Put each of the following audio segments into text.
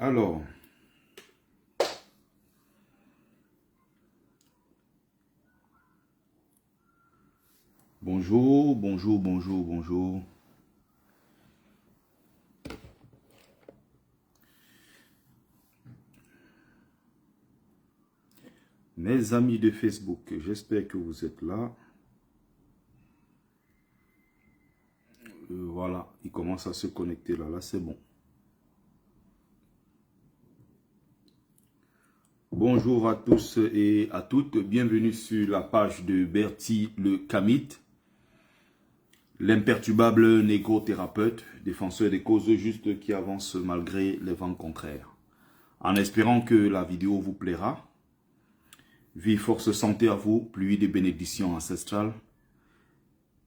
Alors, bonjour, bonjour, bonjour, bonjour. Mes amis de Facebook, j'espère que vous êtes là. Voilà, ils commencent à se connecter là, c'est bon. Bonjour à tous et à toutes, bienvenue sur la page de Bertie le Kamite, l'imperturbable négro-thérapeute, défenseur des causes justes qui avance malgré les vents contraires. En espérant que la vidéo vous plaira, vie, force, santé à vous, pluie de bénédictions ancestrales.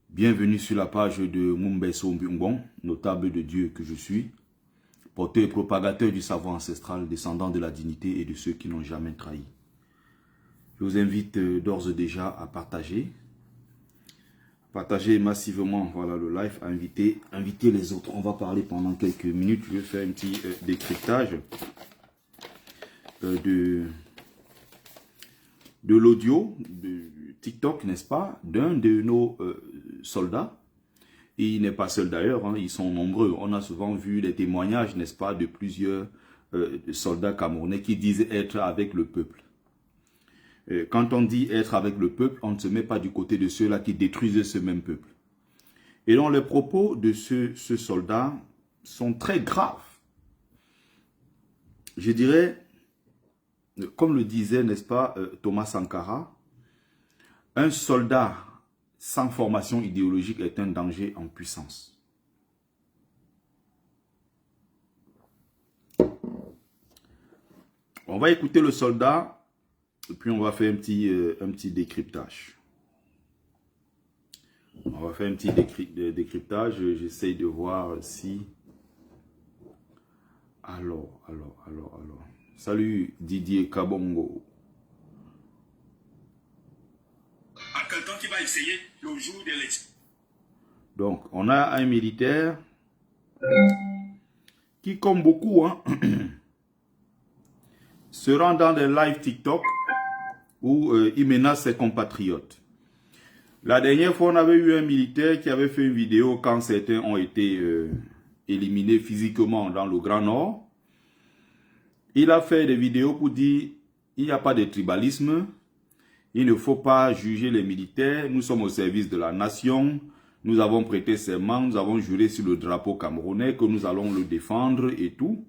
Bienvenue sur la page de Mumbeso Mbungbon, notable de Dieu que je suis, porteur et propagateur du savoir ancestral, descendant de la dignité et de ceux qui n'ont jamais trahi. Je vous invite d'ores et déjà à partager massivement voilà, le live, à inviter les autres. On va parler pendant quelques minutes, je vais faire un petit décryptage de l'audio de TikTok, n'est-ce pas, d'un de nos soldats. Et il n'est pas seul d'ailleurs, hein, ils sont nombreux. On a souvent vu les témoignages, n'est-ce pas, de plusieurs soldats camerounais qui disent être avec le peuple. Quand on dit être avec le peuple, on ne se met pas du côté de ceux-là qui détruisent ce même peuple. Et donc les propos de ce soldat sont très graves. Je dirais, comme le disait, n'est-ce pas, Thomas Sankara, un soldat sans formation idéologique est un danger en puissance. On va écouter le soldat et puis on va faire un petit décryptage. On va faire un petit décryptage. J'essaye de voir si... Alors. Salut Didier Kabongo. À quelqu'un qui va essayer le jour de l'élection. Donc, on a un militaire qui, comme beaucoup, hein, se rend dans des lives TikTok où il menace ses compatriotes. La dernière fois, on avait eu un militaire qui avait fait une vidéo quand certains ont été éliminés physiquement dans le Grand Nord. Il a fait des vidéos pour dire il n'y a pas de tribalisme, il ne faut pas juger les militaires, nous sommes au service de la nation, nous avons prêté serment, nous avons juré sur le drapeau camerounais que nous allons le défendre et tout.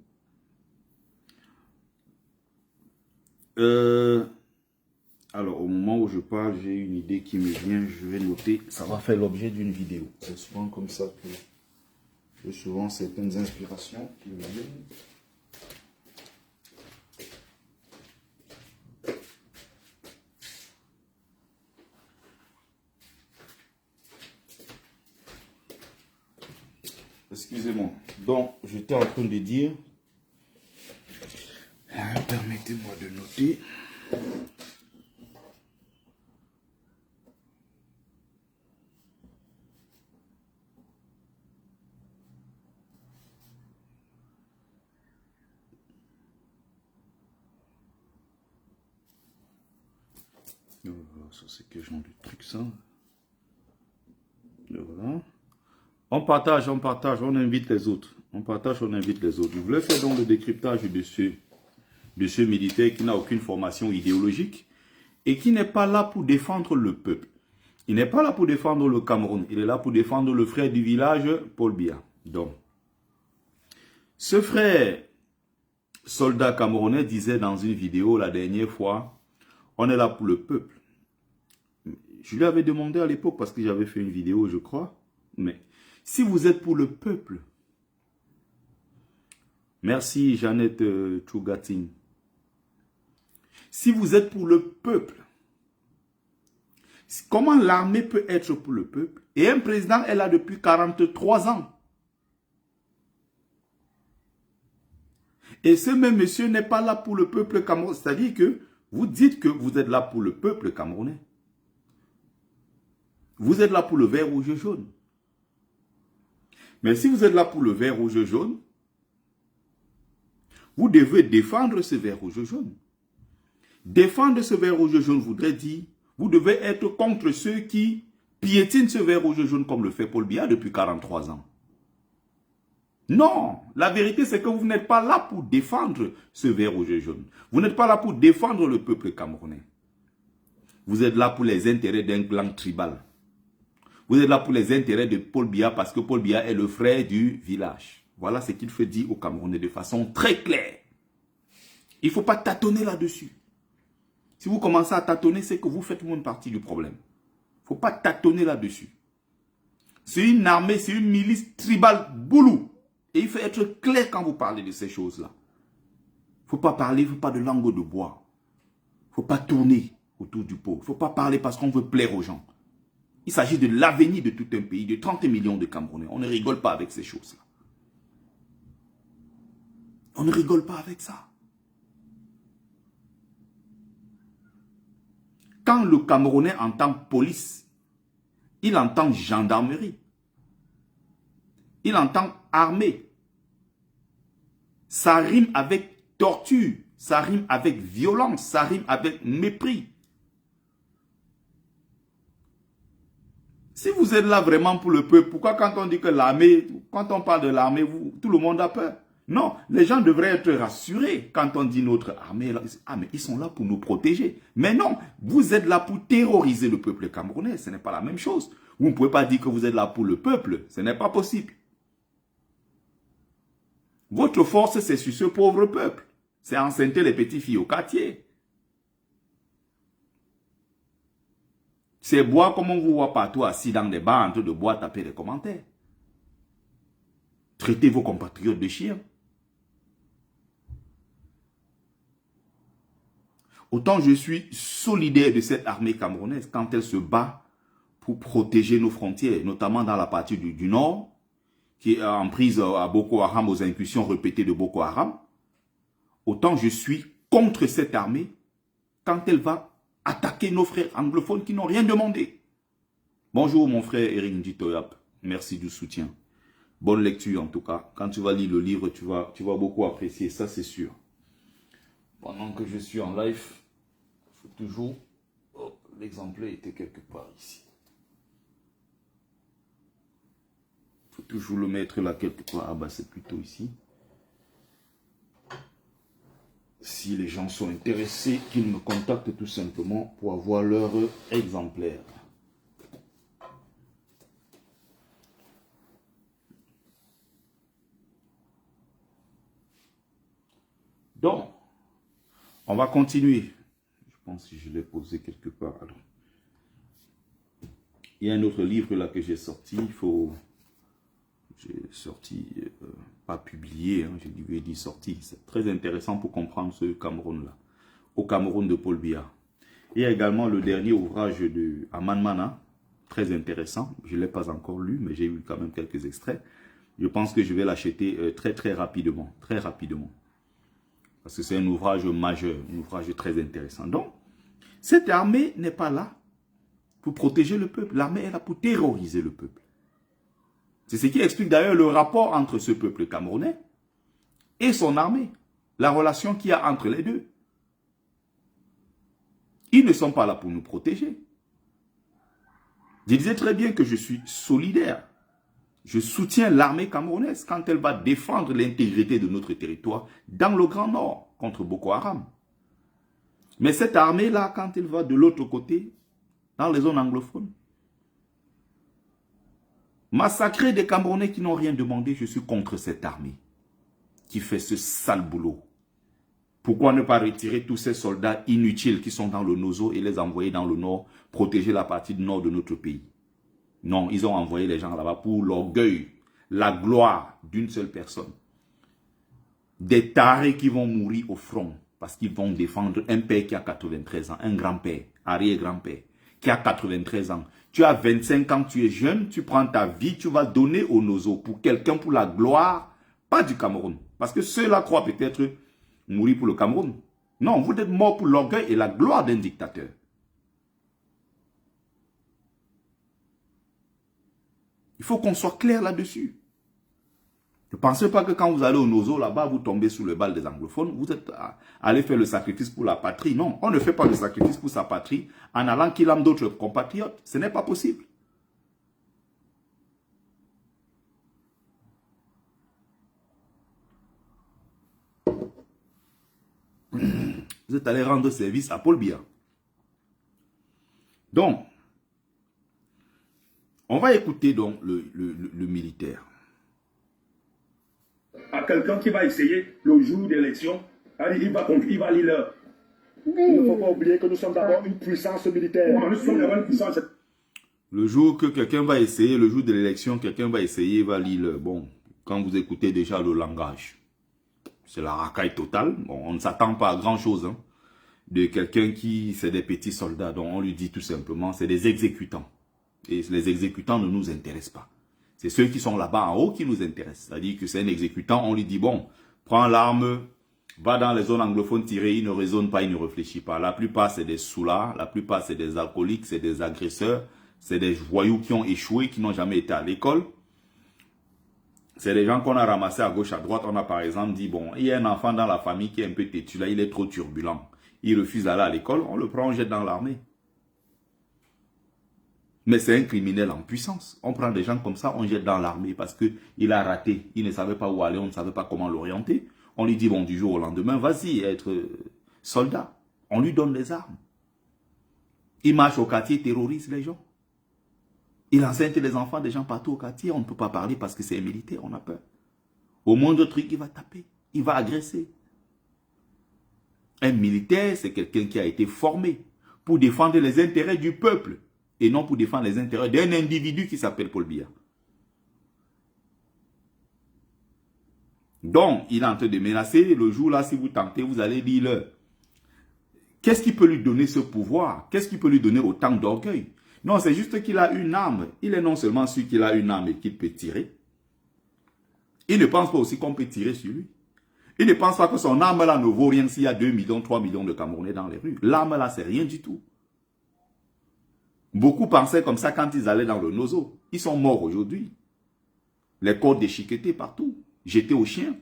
Alors, au moment où je parle, j'ai une idée qui me vient, je vais noter, ça va faire l'objet d'une vidéo. C'est souvent comme ça que j'ai souvent certaines inspirations qui me viennent. Excusez-moi. Donc, j'étais en train de dire, permettez-moi de noter. Ça, c'est quel genre de truc, ça? Voilà. On partage, on invite les autres. On partage, on invite les autres. Je voulais faire donc le décryptage de ce militaire qui n'a aucune formation idéologique et qui n'est pas là pour défendre le peuple. Il n'est pas là pour défendre le Cameroun. Il est là pour défendre le frère du village, Paul Biya. Donc, ce frère soldat camerounais disait dans une vidéo la dernière fois, on est là pour le peuple. Je lui avais demandé à l'époque, parce que j'avais fait une vidéo, je crois, mais si vous êtes pour le peuple, merci Jeannette Chougatine, si vous êtes pour le peuple, comment l'armée peut être pour le peuple? Et un président est là depuis 43 ans. Et ce même monsieur n'est pas là pour le peuple camerounais. C'est-à-dire que vous dites que vous êtes là pour le peuple camerounais. Vous êtes là pour le vert, rouge, jaune. Mais si vous êtes là pour le vert, rouge, jaune, vous devez défendre ce vert rouge jaune. Défendre ce vert rouge jaune voudrait dire, vous devez être contre ceux qui piétinent ce vert rouge jaune comme le fait Paul Biya depuis 43 ans. Non, la vérité c'est que vous n'êtes pas là pour défendre ce vert rouge jaune. Vous n'êtes pas là pour défendre le peuple camerounais. Vous êtes là pour les intérêts d'un clan tribal. Vous êtes là pour les intérêts de Paul Biya parce que Paul Biya est le frère du village. Voilà ce qu'il faut dire aux Camerounais de façon très claire. Il ne faut pas tâtonner là-dessus. Si vous commencez à tâtonner, c'est que vous faites une partie du problème. Il ne faut pas tâtonner là-dessus. C'est une armée, c'est une milice tribale boulou. Et il faut être clair quand vous parlez de ces choses-là. Il ne faut pas parler, il ne faut pas de langue de bois. Il ne faut pas tourner autour du pot. Il ne faut pas parler parce qu'on veut plaire aux gens. Il s'agit de l'avenir de tout un pays, de 30 millions de Camerounais. On ne rigole pas avec ces choses-là. On ne rigole pas avec ça. Quand le Camerounais entend police, il entend gendarmerie. Il entend armée. Ça rime avec torture, ça rime avec violence, ça rime avec mépris. Si vous êtes là vraiment pour le peuple, pourquoi quand on dit que l'armée, quand on parle de l'armée, tout le monde a peur? Non, les gens devraient être rassurés quand on dit notre armée. Ah, mais ils sont là pour nous protéger. Mais non, vous êtes là pour terroriser le peuple camerounais. Ce n'est pas la même chose. Vous ne pouvez pas dire que vous êtes là pour le peuple. Ce n'est pas possible. Votre force, c'est sur ce pauvre peuple. C'est enceinter les petites filles au quartier. C'est boire comme on vous voit partout assis dans des bars en train de boire, taper des commentaires. Traitez vos compatriotes de chiens. Autant je suis solidaire de cette armée camerounaise quand elle se bat pour protéger nos frontières, notamment dans la partie du nord, qui est en prise à Boko Haram, aux incursions répétées de Boko Haram. Autant je suis contre cette armée quand elle va attaquer nos frères anglophones qui n'ont rien demandé. Bonjour mon frère Eric Nditoyap, merci du soutien. Bonne lecture en tout cas. Quand tu vas lire le livre, tu vas beaucoup apprécier, ça c'est sûr. Pendant que je suis en live, il faut toujours... Oh, l'exemplaire était quelque part ici. Il faut toujours le mettre là quelque part. Ah bah c'est plutôt ici. Si les gens sont intéressés, qu'ils me contactent tout simplement pour avoir leur exemplaire. Donc, on va continuer. Je pense que je l'ai posé quelque part. Alors, il y a un autre livre là que j'ai sorti. J'ai sorti, pas publié, hein, j'ai dit sorti. C'est très intéressant pour comprendre ce Cameroun-là. Au Cameroun de Paul Biya. Il y a également le dernier ouvrage de Aman Mana, très intéressant. Je ne l'ai pas encore lu, mais j'ai eu quand même quelques extraits. Je pense que je vais l'acheter très rapidement. Très rapidement. Parce que c'est un ouvrage majeur, un ouvrage très intéressant. Donc, cette armée n'est pas là pour protéger le peuple. L'armée est là pour terroriser le peuple. C'est ce qui explique d'ailleurs le rapport entre ce peuple camerounais et son armée. La relation qu'il y a entre les deux. Ils ne sont pas là pour nous protéger. Je disais très bien que je suis solidaire. Je soutiens l'armée camerounaise quand elle va défendre l'intégrité de notre territoire dans le Grand Nord contre Boko Haram. Mais cette armée-là, quand elle va de l'autre côté, dans les zones anglophones, massacrer des Camerounais qui n'ont rien demandé, je suis contre cette armée qui fait ce sale boulot. Pourquoi ne pas retirer tous ces soldats inutiles qui sont dans le Nozo et les envoyer dans le nord, protéger la partie du nord de notre pays? Non, ils ont envoyé les gens là-bas pour l'orgueil, la gloire d'une seule personne. Des tarés qui vont mourir au front parce qu'ils vont défendre un père qui a 93 ans, un grand-père, arrière-grand-père, qui a 93 ans. Tu as 25 ans, tu es jeune, tu prends ta vie, tu vas donner au Nozo pour quelqu'un, pour la gloire, pas du Cameroun. Parce que ceux-là croient peut-être mourir pour le Cameroun. Non, vous êtes mort pour l'orgueil et la gloire d'un dictateur. Il faut qu'on soit clair là-dessus. Ne pensez pas que quand vous allez au Nozo, là-bas, vous tombez sous le bal des anglophones, vous êtes allé faire le sacrifice pour la patrie. Non, on ne fait pas le sacrifice pour sa patrie en allant qu'il âme d'autres compatriotes. Ce n'est pas possible. Vous êtes allé rendre service à Paul Biya. Donc, on va écouter donc le militaire. À quelqu'un qui va essayer le jour d'élection, il va lire l'heure. Il ne faut pas oublier que nous sommes d'abord une puissance militaire. Nous sommes d'abord une puissance. Le jour que quelqu'un va essayer, le jour de l'élection, quelqu'un va essayer, va lire l'heure. Bon, quand vous écoutez déjà le langage, c'est la racaille totale. Bon, on ne s'attend pas à grand-chose hein, de quelqu'un qui, c'est des petits soldats. Donc on lui dit tout simplement, c'est des exécutants. Et les exécutants ne nous intéressent pas. C'est ceux qui sont là-bas en haut qui nous intéressent. C'est-à-dire que c'est un exécutant, on lui dit, bon, prends l'arme, va dans les zones anglophones tirer, il ne raisonne pas, il ne réfléchit pas. La plupart, c'est des soulards, la plupart, c'est des alcooliques, c'est des agresseurs, c'est des voyous qui ont échoué, qui n'ont jamais été à l'école. C'est des gens qu'on a ramassés à gauche, à droite. On a par exemple dit, bon, il y a un enfant dans la famille qui est un peu têtu, là, il est trop turbulent. Il refuse d'aller à l'école, on le prend, on jette dans l'armée. Mais c'est un criminel en puissance. On prend des gens comme ça, on jette dans l'armée parce qu'il a raté. Il ne savait pas où aller, on ne savait pas comment l'orienter. On lui dit, bon, du jour au lendemain, vas-y, être soldat. On lui donne des armes. Il marche au quartier, terrorise les gens. Il enseigne les enfants des gens partout au quartier. On ne peut pas parler parce que c'est un militaire, on a peur. Au moindre truc, il va taper. Il va agresser. Un militaire, c'est quelqu'un qui a été formé pour défendre les intérêts du peuple. Et non pour défendre les intérêts d'un individu qui s'appelle Paul Biya. Donc, il est en train de menacer. Le jour là, si vous tentez, vous allez dire leur. Qu'est-ce qui peut lui donner ce pouvoir? Qu'est-ce qui peut lui donner autant d'orgueil? Non, c'est juste qu'il a une arme. Il est non seulement sûr qu'il a une arme et qu'il peut tirer. Il ne pense pas aussi qu'on peut tirer sur lui. Il ne pense pas que son arme là ne vaut rien s'il y a 2 millions, 3 millions de Camerounais dans les rues. L'arme là, c'est rien du tout. Beaucoup pensaient comme ça quand ils allaient dans le Nozo. Ils sont morts aujourd'hui. Les corps déchiquetés partout, jetés aux chiens.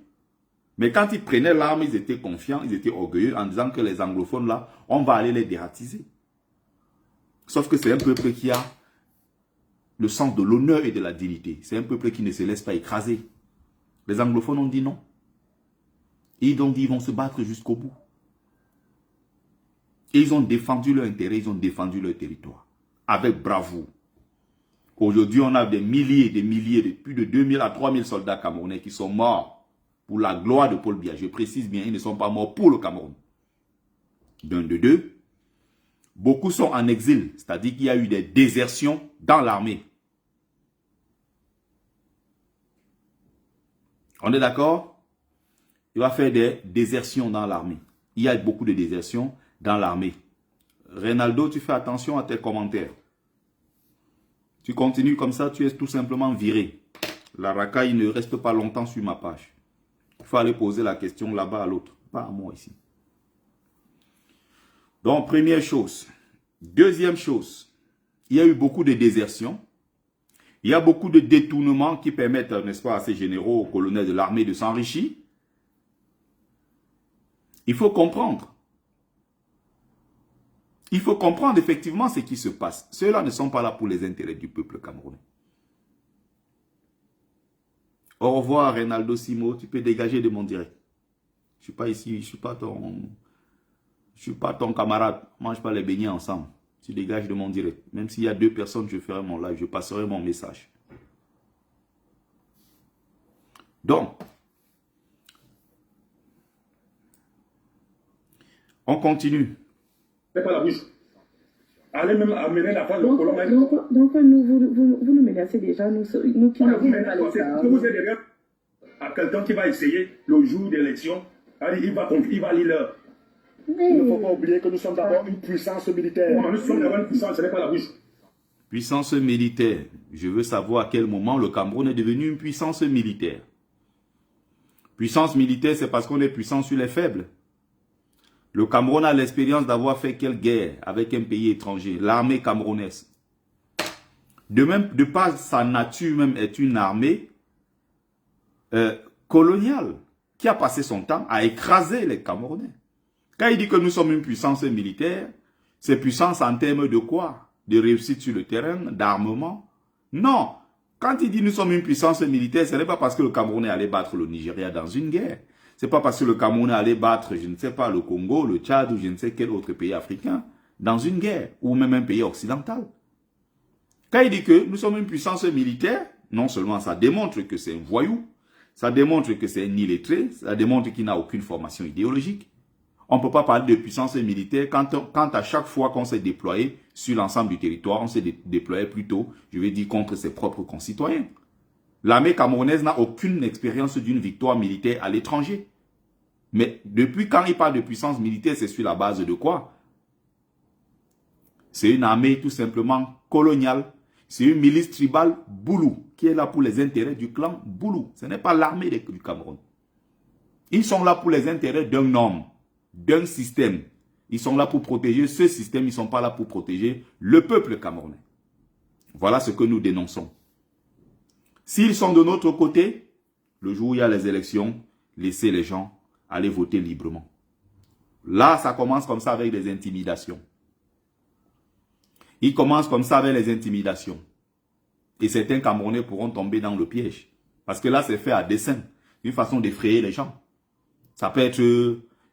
Mais quand ils prenaient l'arme, ils étaient confiants, ils étaient orgueilleux en disant que les anglophones là, on va aller les dératiser. Sauf que c'est un peuple qui a le sens de l'honneur et de la dignité. C'est un peuple qui ne se laisse pas écraser. Les anglophones ont dit non. Ils ont dit qu'ils vont se battre jusqu'au bout. Et ils ont défendu leur intérêt, ils ont défendu leur territoire. Avec bravoure. Aujourd'hui, on a des milliers, de plus de 2000 à 3000 soldats camerounais qui sont morts pour la gloire de Paul Biya. Je précise bien, ils ne sont pas morts pour le Cameroun. D'un de deux. Beaucoup sont en exil, c'est-à-dire qu'il y a eu des désertions dans l'armée. On est d'accord? Il va faire des désertions dans l'armée. Il y a beaucoup de désertions dans l'armée. Reynaldo, tu fais attention à tes commentaires. Tu continues comme ça, tu es tout simplement viré. La racaille ne reste pas longtemps sur ma page. Il faut aller poser la question là-bas à l'autre, pas à moi ici. Donc, première chose. Deuxième chose, il y a eu beaucoup de désertions. Il y a beaucoup de détournements qui permettent, n'est-ce pas, à ces généraux, aux colonels de l'armée de s'enrichir. Il faut comprendre. Il faut comprendre effectivement ce qui se passe. Ceux-là ne sont pas là pour les intérêts du peuple camerounais. Au revoir, Reynaldo Simo. Tu peux dégager de mon direct. Je ne suis pas ici, je ne suis pas ton camarade. On ne mange pas les beignets ensemble. Tu dégages de mon direct. Même s'il y a 2 personnes, je ferai mon live. Je passerai mon message. Donc, on continue. Pas la bouche. Allez même amener la femme de colon. Donc vous nous menacez déjà, nous qui ne voulons pas les ça. Vous êtes derrière à quelqu'un qui va essayer le jour d'élection, il va lire l'heure. Il ne faut pas oublier que nous sommes d'abord une puissance militaire. Nous sommes d'abord une puissance, ce n'est pas la bouche. Puissance militaire. Je veux savoir à quel moment le Cameroun est devenu une puissance militaire. Puissance militaire, c'est parce qu'on est puissant sur les faibles. Le Cameroun a l'expérience d'avoir fait quelle guerre avec un pays étranger, l'armée camerounaise. De même, de par sa nature même, est une armée colonial qui a passé son temps à écraser les Camerounais. Quand il dit que nous sommes une puissance militaire, c'est puissance en termes de quoi? De réussite sur le terrain, d'armement? Non. Quand il dit nous sommes une puissance militaire, ce n'est pas parce que le Camerounais allait battre le Nigeria dans une guerre. Ce n'est pas parce que le Camerounais allait battre, je ne sais pas, le Congo, le Tchad ou je ne sais quel autre pays africain dans une guerre, ou même un pays occidental. Quand il dit que nous sommes une puissance militaire, non seulement ça démontre que c'est un voyou, ça démontre que c'est un illettré, ça démontre qu'il n'a aucune formation idéologique. On ne peut pas parler de puissance militaire quand à chaque fois qu'on s'est déployé sur l'ensemble du territoire, on s'est déployé plutôt, je vais dire, contre ses propres concitoyens. L'armée camerounaise n'a aucune expérience d'une victoire militaire à l'étranger. Mais depuis quand il parle de puissance militaire, c'est sur la base de quoi? C'est une armée tout simplement coloniale. C'est une milice tribale Boulou qui est là pour les intérêts du clan Boulou. Ce n'est pas l'armée du Cameroun. Ils sont là pour les intérêts d'un homme, d'un système. Ils sont là pour protéger ce système. Ils ne sont pas là pour protéger le peuple camerounais. Voilà ce que nous dénonçons. S'ils sont de notre côté, le jour où il y a les élections, laissez les gens aller voter librement. Là, ça commence comme ça avec des intimidations. Il commence comme ça avec les intimidations. Et certains Camerounais pourront tomber dans le piège. Parce que là, c'est fait à dessein. Une façon d'effrayer les gens. Ça peut être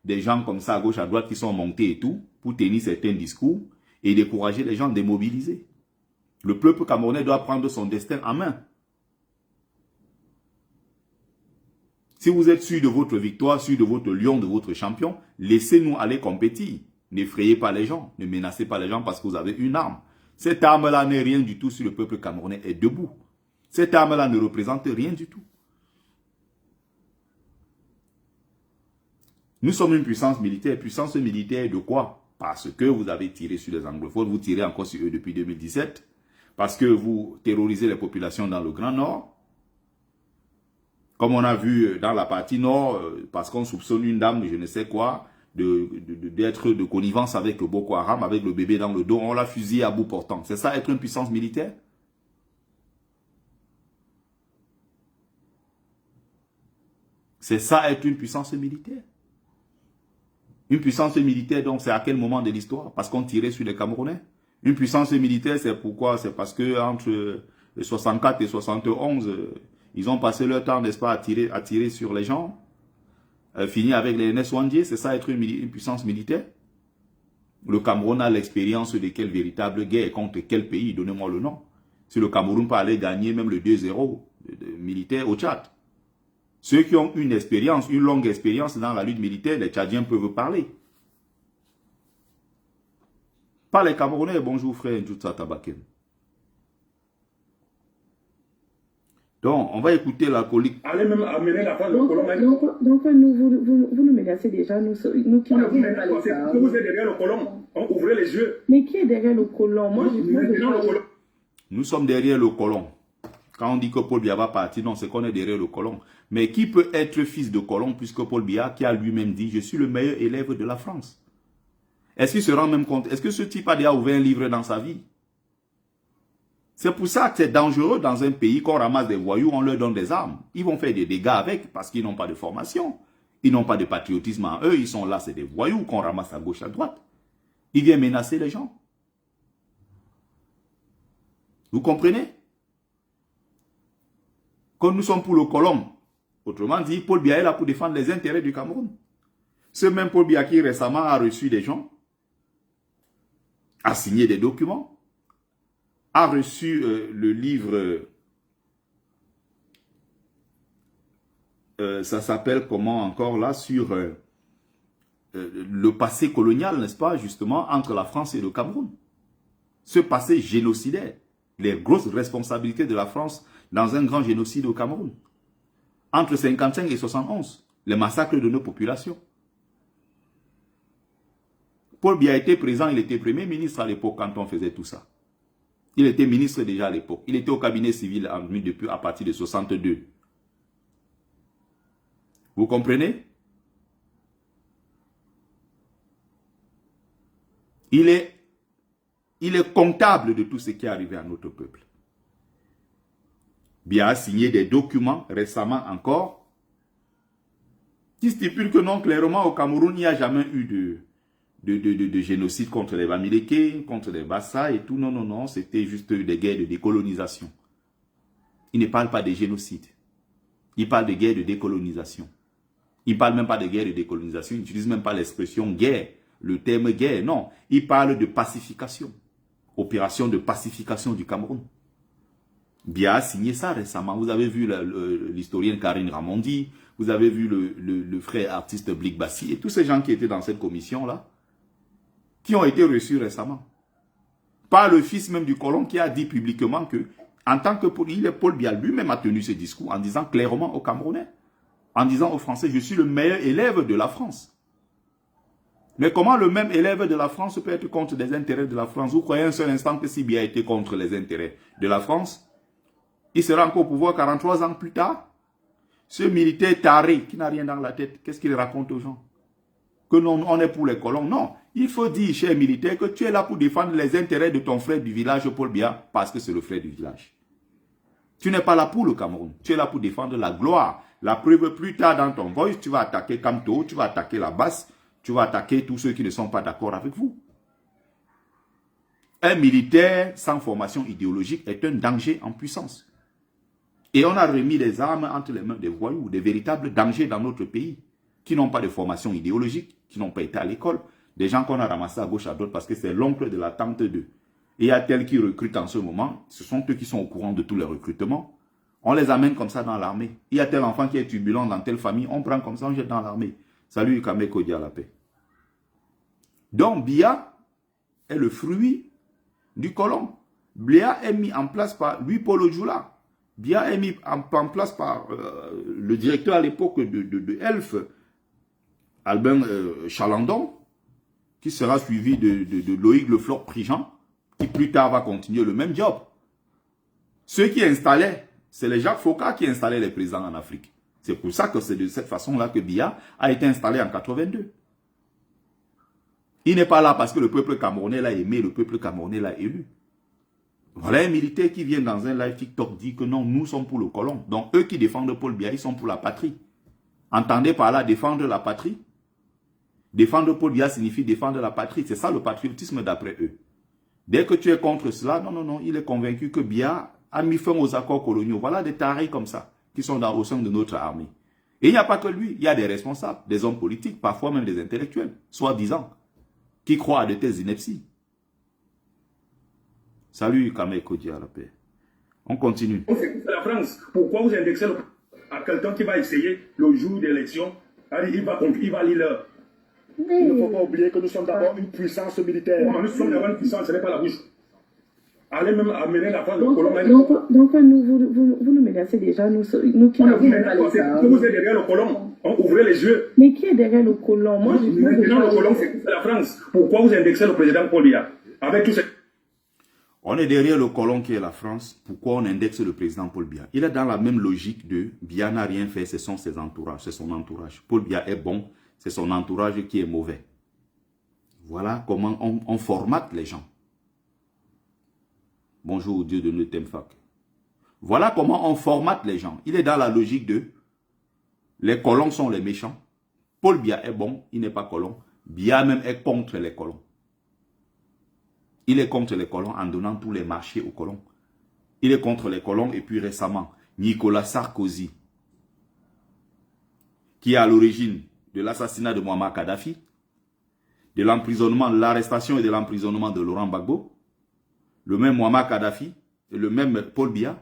des gens comme ça, à gauche, à droite, qui sont montés et tout, pour tenir certains discours et décourager les gens, démobiliser. Le peuple camerounais doit prendre son destin en main. Si vous êtes sûr de votre victoire, sûr de votre lion, de votre champion, laissez-nous aller compétir. N'effrayez pas les gens, ne menacez pas les gens parce que vous avez une arme. Cette arme-là n'est rien du tout si le peuple camerounais est debout. Cette arme-là ne représente rien du tout. Nous sommes une puissance militaire. Puissance militaire de quoi? Parce que vous avez tiré sur les anglophones, vous tirez encore sur eux depuis 2017. Parce que vous terrorisez les populations dans le Grand Nord. Comme on a vu dans la partie nord, parce qu'on soupçonne une dame, je ne sais quoi, d'être de connivence avec le Boko Haram, avec le bébé dans le dos, on l'a fusillé à bout portant. C'est ça être une puissance militaire? C'est ça être une puissance militaire? Une puissance militaire, donc, c'est à quel moment de l'histoire? Parce qu'on tirait sur les Camerounais? Une puissance militaire, c'est pourquoi? C'est parce que entre 64 et 71, ils ont passé leur temps, n'est-ce pas, à tirer sur les gens. Fini avec les NS-Wandier, c'est ça être une puissance militaire? Le Cameroun a l'expérience de quelle véritable guerre contre quel pays? Donnez-moi le nom. Si le Cameroun peut aller gagner même le 2-0 militaire au Tchad. Ceux qui ont une expérience, une longue expérience dans la lutte militaire, les Tchadiens peuvent parler. Pas les Camerounais. Bonjour frère Njutsa Tabaken. Donc, on va écouter l'alcoolique. Allez même amener la femme de colon. Donc vous nous menacez déjà, nous qui ne voulons pas les que vous êtes derrière le colon. On ouvrait les yeux. Mais qui est derrière le colon? Moi, Nous sommes derrière le colon. Quand on dit que Paul Biya va partir, non, c'est qu'on est derrière le colon. Mais qui peut être fils de colon puisque Paul Biya, qui a lui-même dit, je suis le meilleur élève de la France? Est-ce qu'il se rend même compte? Est-ce que ce type a déjà ouvert un livre dans sa vie? C'est pour ça que c'est dangereux dans un pays qu'on ramasse des voyous, on leur donne des armes. Ils vont faire des dégâts avec parce qu'ils n'ont pas de formation. Ils n'ont pas de patriotisme en eux. Ils sont là, c'est des voyous qu'on ramasse à gauche, à droite. Ils viennent menacer les gens. Vous comprenez? Quand nous sommes pour le colon, autrement dit, Paul Biya est là pour défendre les intérêts du Cameroun. Ce même Paul Biya qui récemment a reçu des gens, a signé des documents, a reçu le livre, ça s'appelle comment encore là, sur le passé colonial, n'est-ce pas, justement, entre la France et le Cameroun. Ce passé génocidaire, les grosses responsabilités de la France dans un grand génocide au Cameroun. Entre 55 et 71, les massacres de nos populations. Paul Biya était présent, il était premier ministre à l'époque quand on faisait tout ça. Il était ministre déjà à l'époque. Il était au cabinet civil depuis à partir de 62. Vous comprenez? Il est comptable de tout ce qui est arrivé à notre peuple. Biya a signé des documents récemment encore qui stipulent que non, clairement, au Cameroun, il n'y a jamais eu de génocide contre les Bamileke, contre les Bassa et tout. Non, non, non, c'était juste des guerres de décolonisation. Il ne parle pas de génocide. Il parle de guerre de décolonisation. Il ne parle même pas de guerre de décolonisation. Il n'utilise même pas l'expression guerre, le terme guerre. Non, il parle de pacification. Opération de pacification du Cameroun. Biya a signé ça récemment. Vous avez vu l'historienne Karine Ramondi, vous avez vu le frère artiste Blik Bassi et tous ces gens qui étaient dans cette commission-là, qui ont été reçus récemment. Par le fils même du colon qui a dit publiquement que, en tant que Paul Biya lui-même a tenu ce discours en disant clairement aux Camerounais, en disant aux Français, je suis le meilleur élève de la France. Mais comment le même élève de la France peut être contre les intérêts de la France? Vous croyez un seul instant que si Biya était contre les intérêts de la France, il sera encore au pouvoir 43 ans plus tard? Ce militaire taré qui n'a rien dans la tête, qu'est-ce qu'il raconte aux gens? Que non, on est pour les colons? Non. Il faut dire, cher militaire, que tu es là pour défendre les intérêts de ton frère du village, Paul Biya, parce que c'est le frère du village. Tu n'es pas là pour le Cameroun. Tu es là pour défendre la gloire. La preuve, plus tard dans ton voice, tu vas attaquer Kamto, tu vas attaquer la Basse, tu vas attaquer tous ceux qui ne sont pas d'accord avec vous. Un militaire sans formation idéologique est un danger en puissance. Et on a remis les armes entre les mains des voyous, des véritables dangers dans notre pays, qui n'ont pas de formation idéologique, qui n'ont pas été à l'école, des gens qu'on a ramassés à gauche à droite parce que c'est l'oncle de la tante d'eux. Et il y a tel qui recrutent en ce moment, ce sont eux qui sont au courant de tous les recrutements. On les amène comme ça dans l'armée. Il y a tel enfant qui est turbulent dans telle famille, on prend comme ça, on jette dans l'armée. Salut Kame Kodi à la paix. Donc Biya est le fruit du colon. Biya est mis en place par Louis Paul Ojula. Biya est mis en place par le directeur à l'époque de Elf, Albin Chalandon, qui sera suivi de Loïc Leflore-Prigent, qui plus tard va continuer le même job. Ceux qui installaient, c'est les Jacques Faucard qui installaient les présidents en Afrique. C'est pour ça que c'est de cette façon-là que Biya a été installé en 82. Il n'est pas là parce que le peuple camerounais l'a aimé, le peuple camerounais l'a élu. Voilà un militaire qui vient dans un live TikTok dit que non, nous sommes pour le colon. Donc eux qui défendent Paul Biya, ils sont pour la patrie. Entendez par là défendre la patrie? Défendre Paul Biya signifie défendre la patrie. C'est ça le patriotisme d'après eux. Dès que tu es contre cela, non, non, non, il est convaincu que Biya a mis fin aux accords coloniaux. Voilà des tarés comme ça, qui sont au sein de notre armée. Et il n'y a pas que lui, il y a des responsables, des hommes politiques, parfois même des intellectuels, soi-disant, qui croient à de telles inepties. Salut Kame Kodi à la paix. On continue. C'est la France. Pourquoi vous indexez à quelqu'un qui va essayer le jour d'élection? Il va lire l'heure. Il ne faut pas oublier que nous sommes d'abord une puissance militaire. Nous sommes d'abord une puissance, ce n'est pas la bouche. Allez même amener la France de Donc, colon. donc vous nous menacez déjà, nous qui n'avons même pas les armes. Vous êtes derrière le colon. On ouvrez les yeux. Mais qui est derrière le colon? Moi, Maintenant, le colon, c'est la France. Pourquoi vous indexez le président Paul Biya? Avec tous ces... On est derrière le colon qui est la France. Pourquoi on indexe le président Paul Biya? Il est dans la même logique de Biya n'a rien fait, ce sont ses entourages, c'est son entourage. Paul Biya est bon, c'est son entourage qui est mauvais. Voilà comment on formate les gens. Bonjour Dieu de Neutemfak. Voilà comment on formate les gens. Il est dans la logique de les colons sont les méchants. Paul Biya est bon, il n'est pas colon. Biya même est contre les colons. Il est contre les colons en donnant tous les marchés aux colons. Il est contre les colons et puis récemment, Nicolas Sarkozy, qui est à l'origine de l'assassinat de Muammar Kadhafi, de l'emprisonnement, de l'arrestation et de l'emprisonnement de Laurent Gbagbo, le même Muammar Kadhafi et le même Paul Biya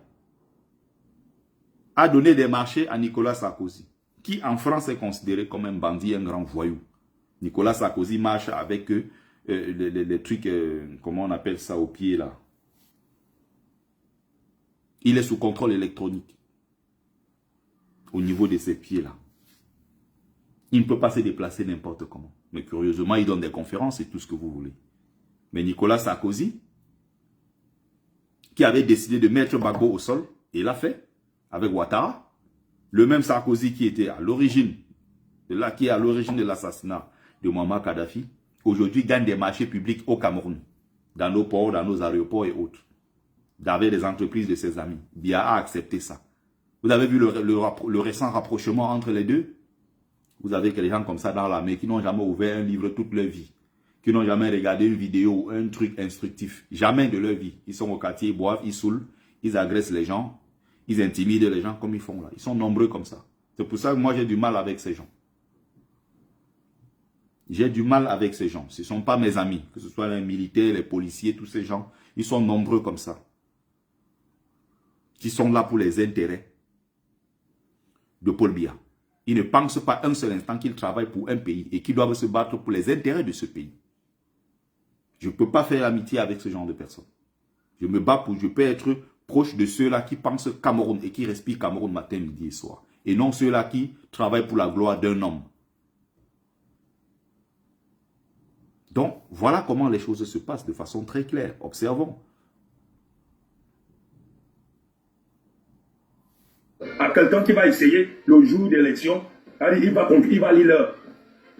a donné des marchés à Nicolas Sarkozy, qui en France est considéré comme un bandit, un grand voyou. Nicolas Sarkozy marche avec les trucs, comment on appelle ça au pied là. Il est sous contrôle électronique au niveau de ses pieds là. Il ne peut pas se déplacer n'importe comment. Mais curieusement, il donne des conférences et tout ce que vous voulez. Mais Nicolas Sarkozy, qui avait décidé de mettre Gbagbo au sol, et l'a fait avec Ouattara, le même Sarkozy qui était à l'origine de l'assassinat de Muammar avec les entreprises de ses amis. Biya a accepté ça. Vous avez vu le récent rapprochement entre les deux? Vous avez des gens comme ça dans l'armée qui n'ont jamais ouvert un livre toute leur vie, qui n'ont jamais regardé une vidéo ou un truc instructif. Jamais de leur vie. Ils sont au quartier, ils boivent, ils saoulent, ils agressent les gens, ils intimident les gens comme ils font là. Ils sont nombreux comme ça. C'est pour ça que moi j'ai du mal avec ces gens. J'ai du mal avec ces gens. Ce ne sont pas mes amis, que ce soit les militaires, les policiers, tous ces gens. Ils sont nombreux comme ça. Qui sont là pour les intérêts de Paul Biya. Ils ne pensent pas un seul instant qu'ils travaillent pour un pays et qu'ils doivent se battre pour les intérêts de ce pays. Je ne peux pas faire amitié avec ce genre de personnes. Je me bats pour, je peux être proche de ceux-là qui pensent Cameroun et qui respirent Cameroun matin, midi et soir. Et non ceux-là qui travaillent pour la gloire d'un homme. Donc, voilà comment les choses se passent de façon très claire. Observons. À quelqu'un qui va essayer le jour d'élection, il va lire l'heure.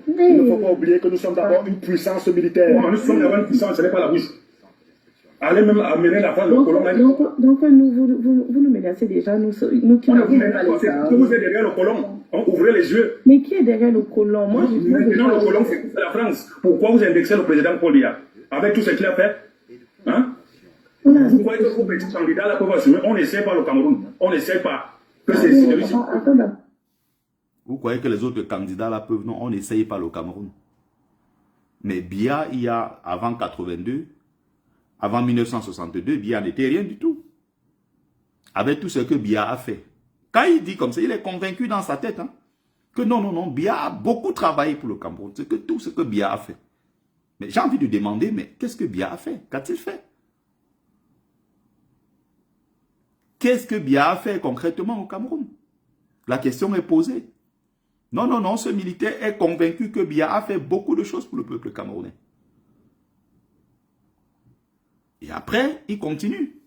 Il ne faut pas oublier que nous sommes d'abord une puissance militaire. Nous sommes d'abord une puissance, ce n'est pas la bouche. Allez même amener la France au colon. Donc vous nous menacez déjà, nous qui n'avons pas les armes. Que vous êtes derrière le colon, ouvrez les yeux. Mais qui est derrière le colon? Moi, je Maintenant, le colon, c'est la France. Pourquoi vous indexez le président Paul Biya avec tout ce qu'il a fait? Hein? Vous croyez que vos petits candidats là peuvent assumer? On n'essaie pas le Cameroun. On n'essaie pas. Que c'est celui-ci. Vous croyez que les autres candidats là peuvent? Non, on n'essaye pas le Cameroun. Mais Biya, il y a avant 82, avant 1962, Biya n'était rien du tout. Avec tout ce que Biya a fait. Quand il dit comme ça, il est convaincu dans sa tête hein, que non, Biya a beaucoup travaillé pour le Cameroun. C'est que tout ce que Biya a fait. Mais j'ai envie de demander, mais qu'est-ce que Biya a fait? Qu'a-t-il fait? Qu'est-ce que Biya a fait concrètement au Cameroun? La question est posée. Non, ce militaire est convaincu que Biya a fait beaucoup de choses pour le peuple camerounais. Et après, il continue.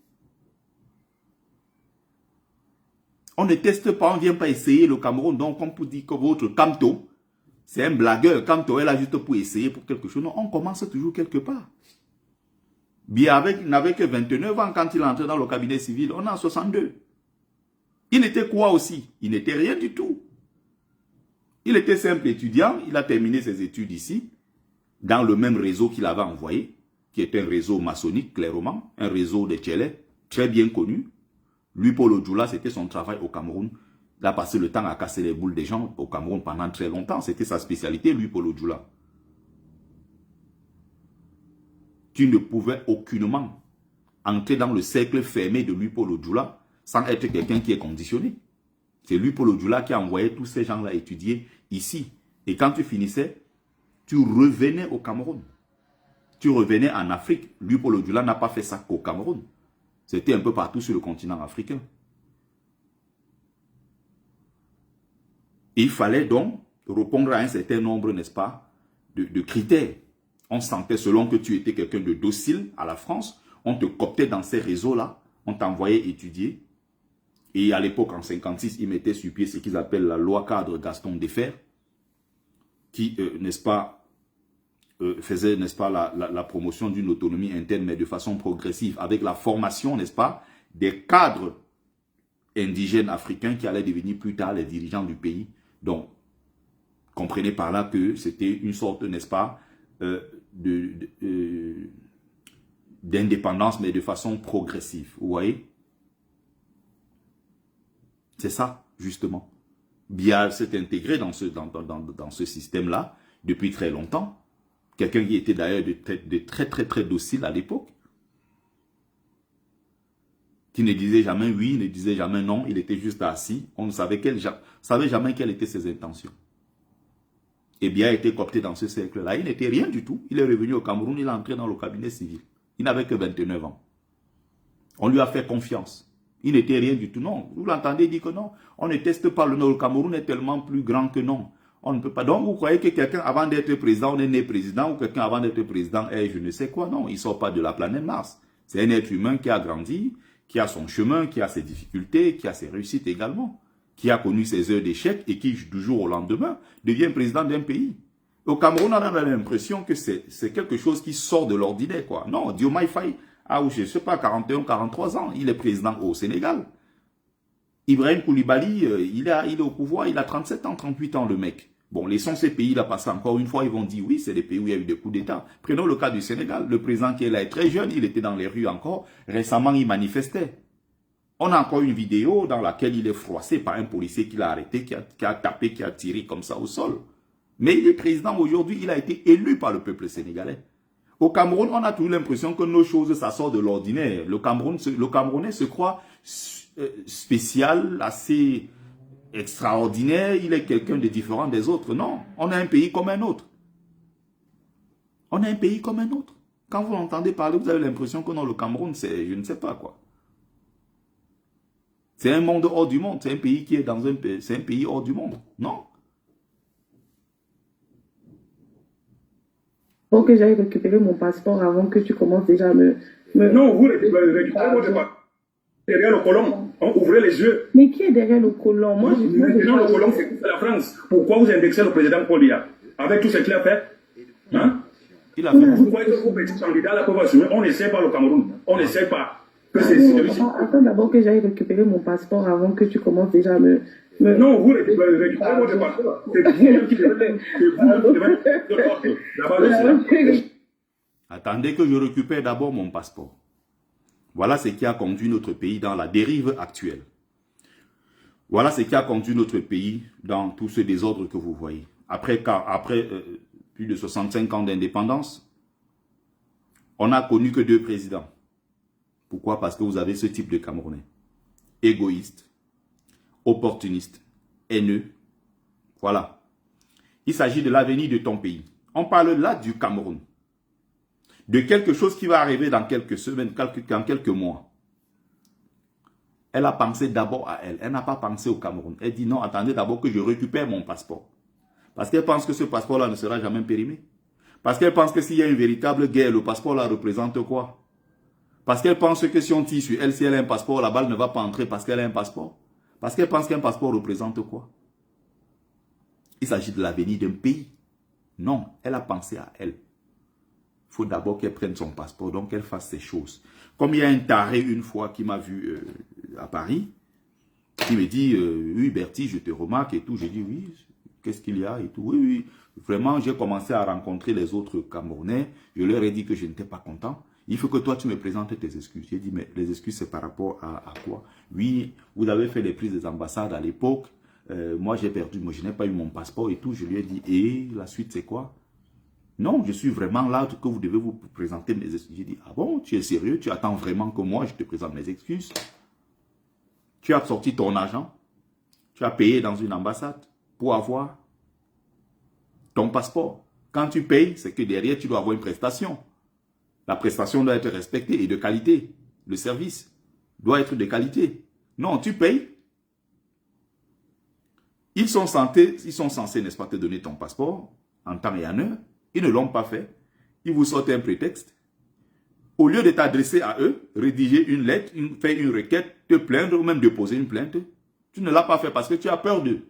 On ne teste pas, on ne vient pas essayer le Cameroun. Donc, comme pour dire que votre Kamto, c'est un blagueur. Kamto est là juste pour essayer pour quelque chose. Non, on commence toujours quelque part. Biya n'avait que 29 ans quand il est entré dans le cabinet civil. On est en 62. Il était quoi aussi? Il n'était rien du tout. Il était simple étudiant. Il a terminé ses études ici, dans le même réseau qu'il avait envoyé, qui est un réseau maçonnique, clairement, un réseau de Tchélé, très bien connu. Lui, Paul Odjoula, c'était son travail au Cameroun. Il a passé le temps à casser les boules des gens au Cameroun pendant très longtemps. C'était sa spécialité, lui, Paul Odjoula. Tu ne pouvais aucunement entrer dans le cercle fermé de lui, Paul Odjoula, sans être quelqu'un qui est conditionné. C'est lui, Paul Odjoula, qui a envoyé tous ces gens-là étudier ici. Et quand tu finissais, tu revenais au Cameroun. Tu revenais en Afrique. Lui, Paul Odjoula, n'a pas fait ça qu'au Cameroun. C'était un peu partout sur le continent africain. Il fallait donc répondre à un certain nombre, n'est-ce pas, de critères. On sentait, selon que tu étais quelqu'un de docile à la France, on te cooptait dans ces réseaux-là, on t'envoyait étudier. Et à l'époque, en 1956, ils mettaient sur pied ce qu'ils appellent la loi cadre Gaston Defferre, qui, n'est-ce pas, faisait, n'est-ce pas, la promotion d'une autonomie interne, mais de façon progressive, avec la formation, n'est-ce pas, des cadres indigènes africains qui allaient devenir plus tard les dirigeants du pays. Donc, comprenez par là que c'était une sorte, n'est-ce pas, d'indépendance, mais de façon progressive. Vous voyez? C'est ça, justement. Biya s'est intégré dans ce système-là depuis très longtemps. Quelqu'un qui était d'ailleurs très docile à l'époque. Qui ne disait jamais oui, ne disait jamais non. Il était juste assis. On ne savait jamais quelles étaient ses intentions. Et Biya a été coopté dans ce cercle-là. Il n'était rien du tout. Il est revenu au Cameroun, il est entré dans le cabinet civil. Il n'avait que 29 ans. On lui a fait confiance. Il n'était rien du tout. Non, vous l'entendez dire que non. On ne teste pas le Cameroun est tellement plus grand que non. On ne peut pas. Donc, vous croyez que quelqu'un avant d'être président, on est né président, ou quelqu'un avant d'être président est je ne sais quoi. Non, il ne sort pas de la planète Mars. C'est un être humain qui a grandi, qui a son chemin, qui a ses difficultés, qui a ses réussites également, qui a connu ses heures d'échec et qui, du jour au lendemain, devient président d'un pays. Au Cameroun, on a l'impression que c'est quelque chose qui sort de l'ordinaire, quoi. Non, Diomaye Faye Ah, ou je ne sais pas, 41, 43 ans. Il est président au Sénégal. Ibrahim Koulibaly, il est au pouvoir, il a 37 ans, 38 ans, le mec. Bon, laissons ces pays-là passer encore une fois, ils vont dire, oui, c'est des pays où il y a eu des coups d'État. Prenons le cas du Sénégal. Le président qui est là est très jeune, il était dans les rues encore. Récemment, il manifestait. On a encore une vidéo dans laquelle il est froissé par un policier qui l'a arrêté, qui a tapé, qui a tiré comme ça au sol. Mais il est président aujourd'hui, il a été élu par le peuple sénégalais. Au Cameroun, on a toujours l'impression que nos choses, ça sort de l'ordinaire. Le Camerounais se croit spécial, assez extraordinaire, il est quelqu'un de différent des autres. Non, on est un pays comme un autre. On est un pays comme un autre. Quand vous l'entendez parler, vous avez l'impression que non, le Cameroun, c'est, je ne sais pas quoi. C'est un monde hors du monde. C'est un pays qui est dans un pays, c'est un pays hors du monde. Non. Faut que j'aille récupérer mon passeport avant que tu commences déjà à me... Non, vous récupérez votre passeport. Derrière le colon, on ouvrait les yeux. Mais qui est derrière le colon? Moi, Maintenant, le colon, c'est la France. Pourquoi vous indexez le président Paul Biya avec tout ce qu'il a fait? Hein? Il a fait Vous croyez que vos petits candidats là peuvent assumer? On n'essaie pas le Cameroun. On n'essaie pas. Que c'est celui-ci. Attends d'abord que j'aille récupérer mon passeport avant que tu commences déjà à me... Non, vous récupérez votre passeport. C'est vous qui devez... Attendez que je récupère d'abord mon passeport. Voilà ce qui a conduit notre pays dans la dérive actuelle. Voilà ce qui a conduit notre pays dans tout ce désordre que vous voyez. Après plus de 65 ans d'indépendance, on n'a connu que 2 présidents. Pourquoi? Parce que vous avez ce type de Camerounais. Égoïste, opportuniste, haineux. Voilà. Il s'agit de l'avenir de ton pays. On parle là du Cameroun. De quelque chose qui va arriver dans quelques semaines, dans quelques mois. Elle a pensé d'abord à elle. Elle n'a pas pensé au Cameroun. Elle dit non, attendez d'abord que je récupère mon passeport. Parce qu'elle pense que ce passeport-là ne sera jamais périmé. Parce qu'elle pense que s'il y a une véritable guerre, le passeport-là représente quoi? Parce qu'elle pense que si on tire sur elle, si elle a un passeport, la balle ne va pas entrer parce qu'elle a un passeport. Parce qu'elle pense qu'un passeport représente quoi? Il s'agit de l'avenir d'un pays. Non, elle a pensé à elle. Il faut d'abord qu'elle prenne son passeport, donc qu'elle fasse ces choses. Comme il y a un taré une fois qui m'a vu à Paris, qui me dit, oui Bertie, je te remarque et tout. J'ai dit, oui, qu'est-ce qu'il y a et tout. Oui, oui, vraiment, j'ai commencé à rencontrer les autres Camerounais. Je leur ai dit que je n'étais pas content. Il faut que toi, tu me présentes tes excuses. J'ai dit, mais les excuses, c'est par rapport à quoi? Oui, vous avez fait les prises des ambassades à l'époque. Moi, j'ai perdu, moi, je n'ai pas eu mon passeport et tout. Je lui ai dit, et la suite, c'est quoi? Non, je suis vraiment là que vous devez vous présenter mes excuses. J'ai dit, ah bon, tu es sérieux? Tu attends vraiment que moi, je te présente mes excuses? Tu as sorti ton argent? Tu as payé dans une ambassade pour avoir ton passeport. Quand tu payes, c'est que derrière, tu dois avoir une prestation. La prestation doit être respectée et de qualité. Le service doit être de qualité. Non, tu payes. Ils sont censés, n'est-ce pas, te donner ton passeport en temps et en heure. Ils ne l'ont pas fait. Ils vous sortent un prétexte. Au lieu de t'adresser à eux, rédiger une lettre, faire une requête, te plaindre ou même déposer une plainte, tu ne l'as pas fait parce que tu as peur d'eux.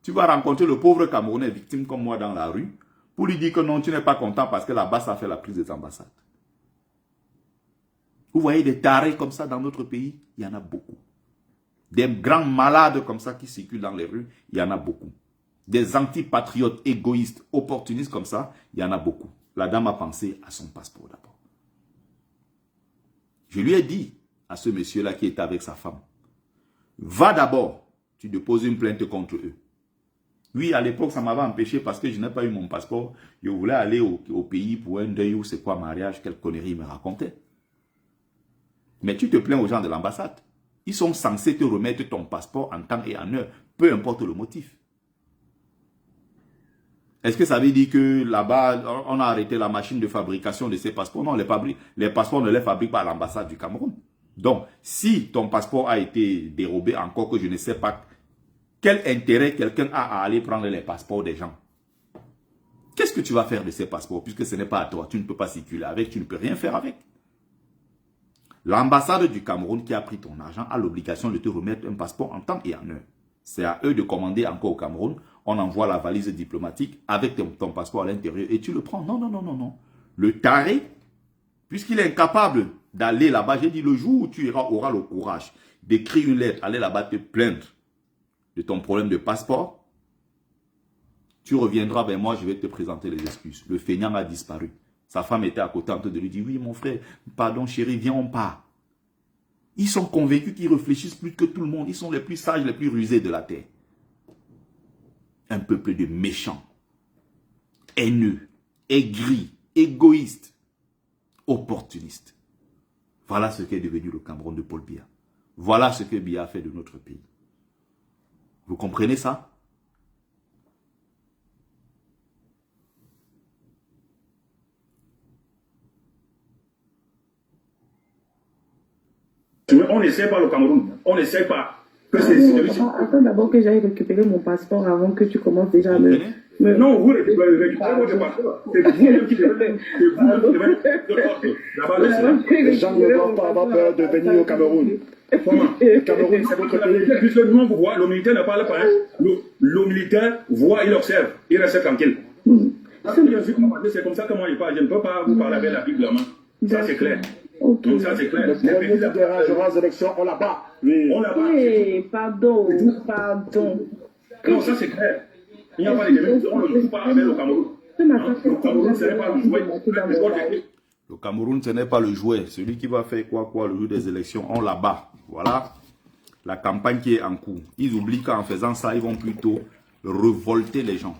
Tu vas rencontrer le pauvre Camerounais victime comme moi dans la rue pour lui dire que non, tu n'es pas content parce que là-bas, ça fait la prise des ambassades. Vous voyez des tarés comme ça dans notre pays? Il y en a beaucoup. Des grands malades comme ça qui circulent dans les rues, il y en a beaucoup. Des antipatriotes égoïstes, opportunistes comme ça, il y en a beaucoup. La dame a pensé à son passeport d'abord. Je lui ai dit à ce monsieur-là qui était avec sa femme, va d'abord, tu déposes une plainte contre eux. Oui, à l'époque, ça m'avait empêché parce que je n'ai pas eu mon passeport. Je voulais aller au pays pour un deuil ou c'est quoi, mariage, quelle connerie il me racontait. Mais tu te plains aux gens de l'ambassade. Ils sont censés te remettre ton passeport en temps et en heure, peu importe le motif. Est-ce que ça veut dire que là-bas, on a arrêté la machine de fabrication de ces passeports? Non, les passeports ne les fabriquent pas à l'ambassade du Cameroun. Donc, si ton passeport a été dérobé, encore que je ne sais pas, quel intérêt quelqu'un a à aller prendre les passeports des gens? Qu'est-ce que tu vas faire de ces passeports puisque ce n'est pas à toi? Tu ne peux pas circuler avec, tu ne peux rien faire avec. L'ambassade du Cameroun qui a pris ton argent a l'obligation de te remettre un passeport en temps et en heure. C'est à eux de commander encore au Cameroun. On envoie la valise diplomatique avec ton passeport à l'intérieur et tu le prends. Non, non, non, non, non. Le taré, puisqu'il est incapable d'aller là-bas. J'ai dit, le jour où tu auras le courage d'écrire une lettre, aller là-bas te plaindre de ton problème de passeport, tu reviendras vers moi, je vais te présenter les excuses. Le feignant a disparu. Sa femme était à côté en train de lui dire, oui mon frère, pardon chérie, viens on part. Ils sont convaincus qu'ils réfléchissent plus que tout le monde. Ils sont les plus sages, les plus rusés de la terre. Un peuple de méchants, haineux, aigris, égoïstes, opportunistes. Voilà ce qu'est devenu le Cameroun de Paul Biya. Voilà ce que Biya a fait de notre pays. Vous comprenez ça? On n'essaie pas le Cameroun. On n'essaie pas. Attends d'abord que j'aille récupérer mon passeport avant que tu commences déjà à me... Non, vous récupérez votre passeport. C'est vous qui devez Les gens ne doivent pas avoir peur de venir au Cameroun. Comment? Le Cameroun, c'est votre pays. Puisque nous, vous voyez, le militaire ne parle pas. Le militaire voit, il observe, il reste tranquille. C'est comme ça que moi je parle. Je ne peux pas vous parler avec la Bible à la main. Ça, c'est clair. Okay. Donc, ça, c'est clair. Le premier qui dérangera les élections, on la bat. Oui. On la bat. Hey, pardon. Non, ça, c'est clair. Il n'y a pas de débat. On ne joue pas avec le Cameroun. Le Cameroun, ce n'est pas le jouet. Le Cameroun, ce n'est pas le jouet. Celui qui va faire quoi le jour des élections, on la bat. Voilà la campagne qui est en cours. Ils oublient qu'en faisant ça, ils vont plutôt révolter les gens.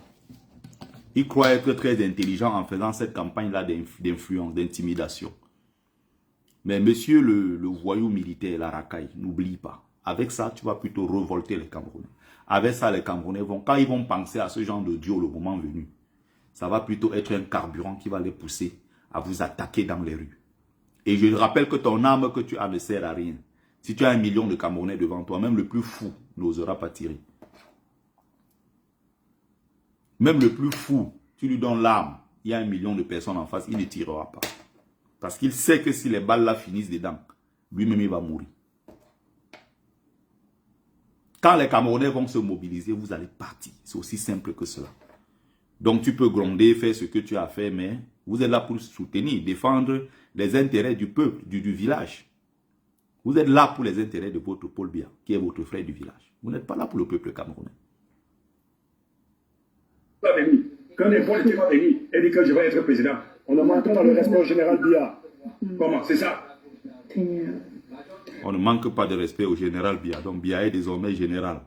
Ils croient être très intelligents en faisant cette campagne-là d'influence, d'intimidation. Mais monsieur le voyou militaire, la racaille, n'oublie pas. Avec ça, tu vas plutôt révolter les Camerounais. Avec ça, les Camerounais quand ils vont penser à ce genre de duo le moment venu, ça va plutôt être un carburant qui va les pousser à vous attaquer dans les rues. Et je rappelle que ton arme que tu as ne sert à rien. Si tu as 1 million de Camerounais devant toi, même le plus fou n'osera pas tirer. Même le plus fou, tu lui donnes l'arme, il y a 1 million de personnes en face, il ne tirera pas. Parce qu'il sait que si les balles là finissent dedans, lui-même il va mourir. Quand les Camerounais vont se mobiliser, vous allez partir. C'est aussi simple que cela. Donc tu peux gronder, faire ce que tu as fait, mais vous êtes là pour soutenir, défendre les intérêts du peuple, du village. Vous êtes là pour les intérêts de votre Paul Biya, qui est votre frère du village. Vous n'êtes pas là pour le peuple camerounais. Quand n'importe qui va venir et dit que je vais être président, on ne manque pas le respect au général Biya. Comment? C'est ça. On ne manque pas de respect au général Biya. Donc Biya est désormais général.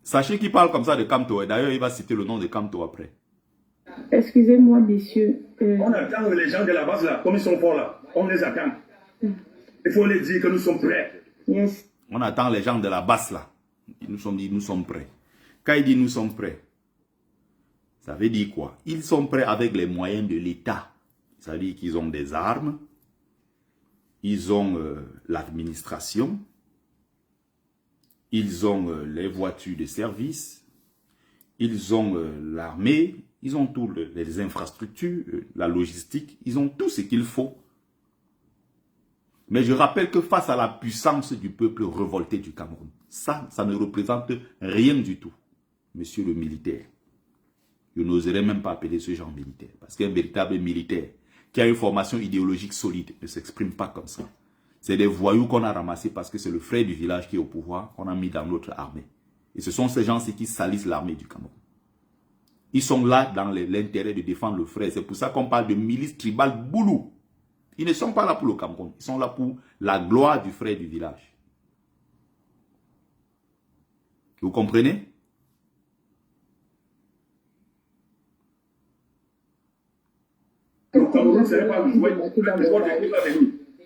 Sachez qu'il parle comme ça de Kamto. D'ailleurs, il va citer le nom de Kamto après. Excusez-moi, messieurs. On attend les gens de la base là, comme ils sont forts là. On les attend. Il faut les dire que nous sommes prêts. Yes. On attend les gens de la base là. Ils nous ont dit nous sommes prêts. Quand il dit nous sommes prêts, ça veut dire quoi? Ils sont prêts avec les moyens de l'État. Ça veut dire qu'ils ont des armes, ils ont l'administration, ils ont les voitures de service, ils ont l'armée, ils ont toutes les infrastructures, la logistique, ils ont tout ce qu'il faut. Mais je rappelle que face à la puissance du peuple révolté du Cameroun, ça ne représente rien du tout, monsieur le militaire. Je n'oserais même pas appeler ce genre militaire. Parce qu'un véritable militaire qui a une formation idéologique solide ne s'exprime pas comme ça. C'est des voyous qu'on a ramassés parce que c'est le frère du village qui est au pouvoir qu'on a mis dans notre armée. Et ce sont ces gens-ci qui salissent l'armée du Cameroun. Ils sont là dans l'intérêt de défendre le frère. C'est pour ça qu'on parle de milice tribale boulou. Ils ne sont pas là pour le Cameroun. Ils sont là pour la gloire du frère du village. Vous comprenez? Le Cameroun, ce n'est pas le jouet.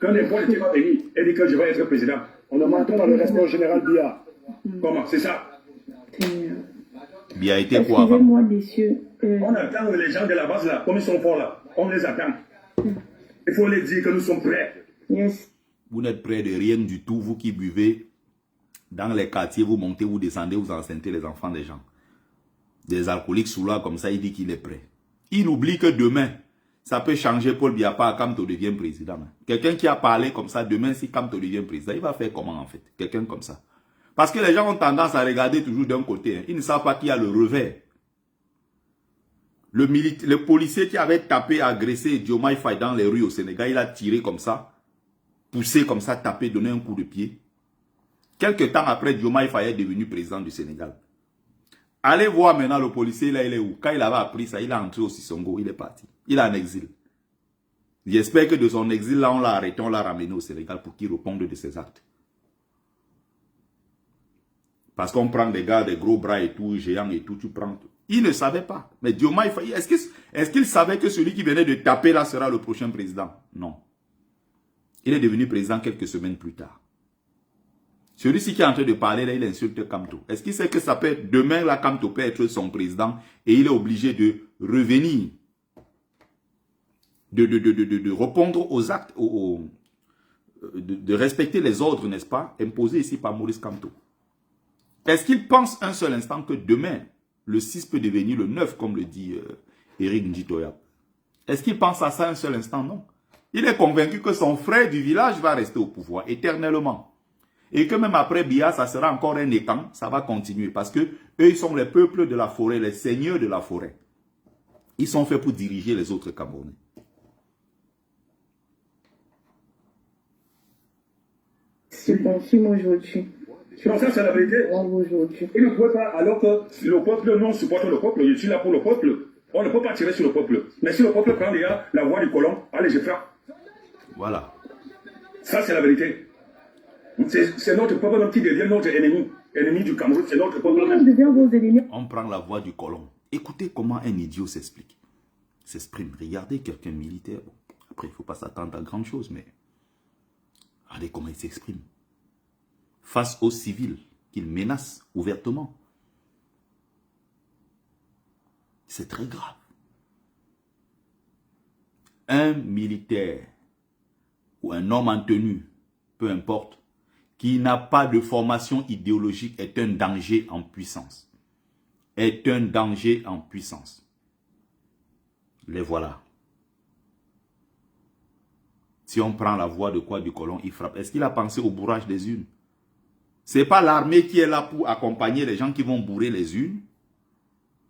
Quand n'importe qui va venir et dit que je vais être président, on ne manque pas le respect au général Biya. Comment? C'est ça. Biya était quoi avant? Excusez-moi, messieurs. On attend les gens de la base là, comme ils sont forts là. On les attend. Il faut les dire que nous sommes prêts. Yes. Vous n'êtes prêts de rien du tout, vous qui buvez dans les quartiers, vous montez, vous descendez, vous enceintez les enfants des gens. Des alcooliques sous là, comme ça, il dit qu'il est prêt. Il oublie que demain, ça peut changer Paul Biya pas, Kamto devient président. Quelqu'un qui a parlé comme ça, demain, si Kamto devient président, il va faire comment en fait? Quelqu'un comme ça. Parce que les gens ont tendance à regarder toujours d'un côté. Ils ne savent pas qu'il y a le revers. Le policier qui avait tapé, agressé Diomaye Faye dans les rues au Sénégal, il a tiré comme ça, poussé comme ça, tapé, donné un coup de pied. Quelque temps après, Diomaye Faye est devenu président du Sénégal. Allez voir maintenant le policier, là, il est où? Quand il avait appris ça, il est entré au Sissongo, il est parti. Il est en exil. J'espère que de son exil, là, on l'a arrêté, on l'a ramené au Sénégal pour qu'il réponde de ses actes. Parce qu'on prend des gars, des gros bras et tout, géants et tout, tu prends tout. Il ne savait pas. Mais Diomaye Faye, est-ce qu'il savait que celui qui venait de taper là sera le prochain président? Non. Il est devenu président quelques semaines plus tard. Celui-ci qui est en train de parler là, il insulte Kamto. Est-ce qu'il sait que ça peut être, demain là, Kamto peut être son président et il est obligé de revenir, de répondre aux actes, de respecter les ordres, n'est-ce pas, imposés ici par Maurice Kamto? Est-ce qu'il pense un seul instant que demain, le 6 peut devenir le 9, comme le dit Éric Ndjitoya? Est-ce qu'il pense à ça un seul instant? Non. Il est convaincu que son frère du village va rester au pouvoir éternellement. Et que même après Biya, ça sera encore un étang, ça va continuer. Parce que eux, ils sont les peuples de la forêt, les seigneurs de la forêt. Ils sont faits pour diriger les autres Camerounais. Je confirme aujourd'hui. Donc ça, c'est la vérité. Aujourd'hui. Il ne pouvait pas, alors que le peuple, non, supporte le peuple, je suis là pour le peuple. On ne peut pas tirer sur le peuple. Mais si le peuple prend déjà la voix du colon, allez, je fais. Voilà. Ça, c'est la vérité. C'est notre peuple même qui devient notre ennemi. Ennemi du Cameroun, c'est notre peuple même. Devient vos ennemis. On prend la voix du colon. Écoutez comment un idiot s'explique. S'exprime. Regardez quelqu'un militaire. Bon, après, il ne faut pas s'attendre à grande chose, mais regardez comment il s'exprime. Face aux civils qu'il menace ouvertement. C'est très grave. Un militaire ou un homme en tenue, peu importe, qui n'a pas de formation idéologique est un danger en puissance. Est un danger en puissance. Les voilà. Si on prend la voix de quoi du colon, il frappe. Est-ce qu'il a pensé au bourrage des urnes? Ce n'est pas l'armée qui est là pour accompagner les gens qui vont bourrer les urnes.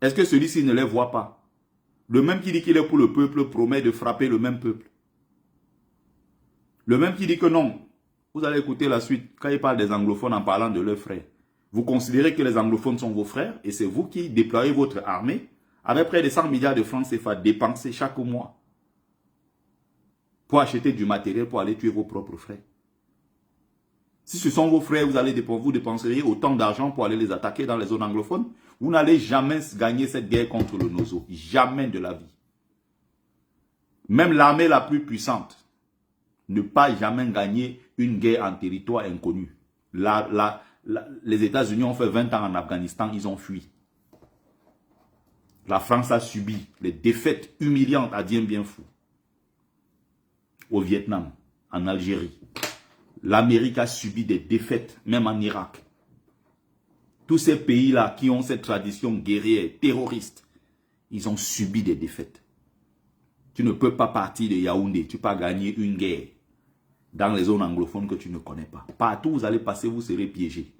Est-ce que celui-ci ne les voit pas? Le même qui dit qu'il est pour le peuple promet de frapper le même peuple. Le même qui dit que non. Vous allez écouter la suite quand il parle des anglophones en parlant de leurs frères. Vous considérez que les anglophones sont vos frères et c'est vous qui déployez votre armée avec près de 100 milliards de francs CFA dépensés chaque mois pour acheter du matériel pour aller tuer vos propres frères. Si ce sont vos frères, vous dépenseriez autant d'argent pour aller les attaquer dans les zones anglophones. Vous n'allez jamais gagner cette guerre contre le Nozo. Jamais de la vie. Même l'armée la plus puissante ne pas jamais gagner une guerre en territoire inconnu. Les États-Unis ont fait 20 ans en Afghanistan, ils ont fui. La France a subi les défaites humiliantes à Dien Bien Phu. Au Vietnam, en Algérie. L'Amérique a subi des défaites, même en Irak. Tous ces pays-là qui ont cette tradition guerrière, terroriste, ils ont subi des défaites. Tu ne peux pas partir de Yaoundé, tu peux pas gagner une guerre dans les zones anglophones que tu ne connais pas. Partout où vous allez passer, vous serez piégé.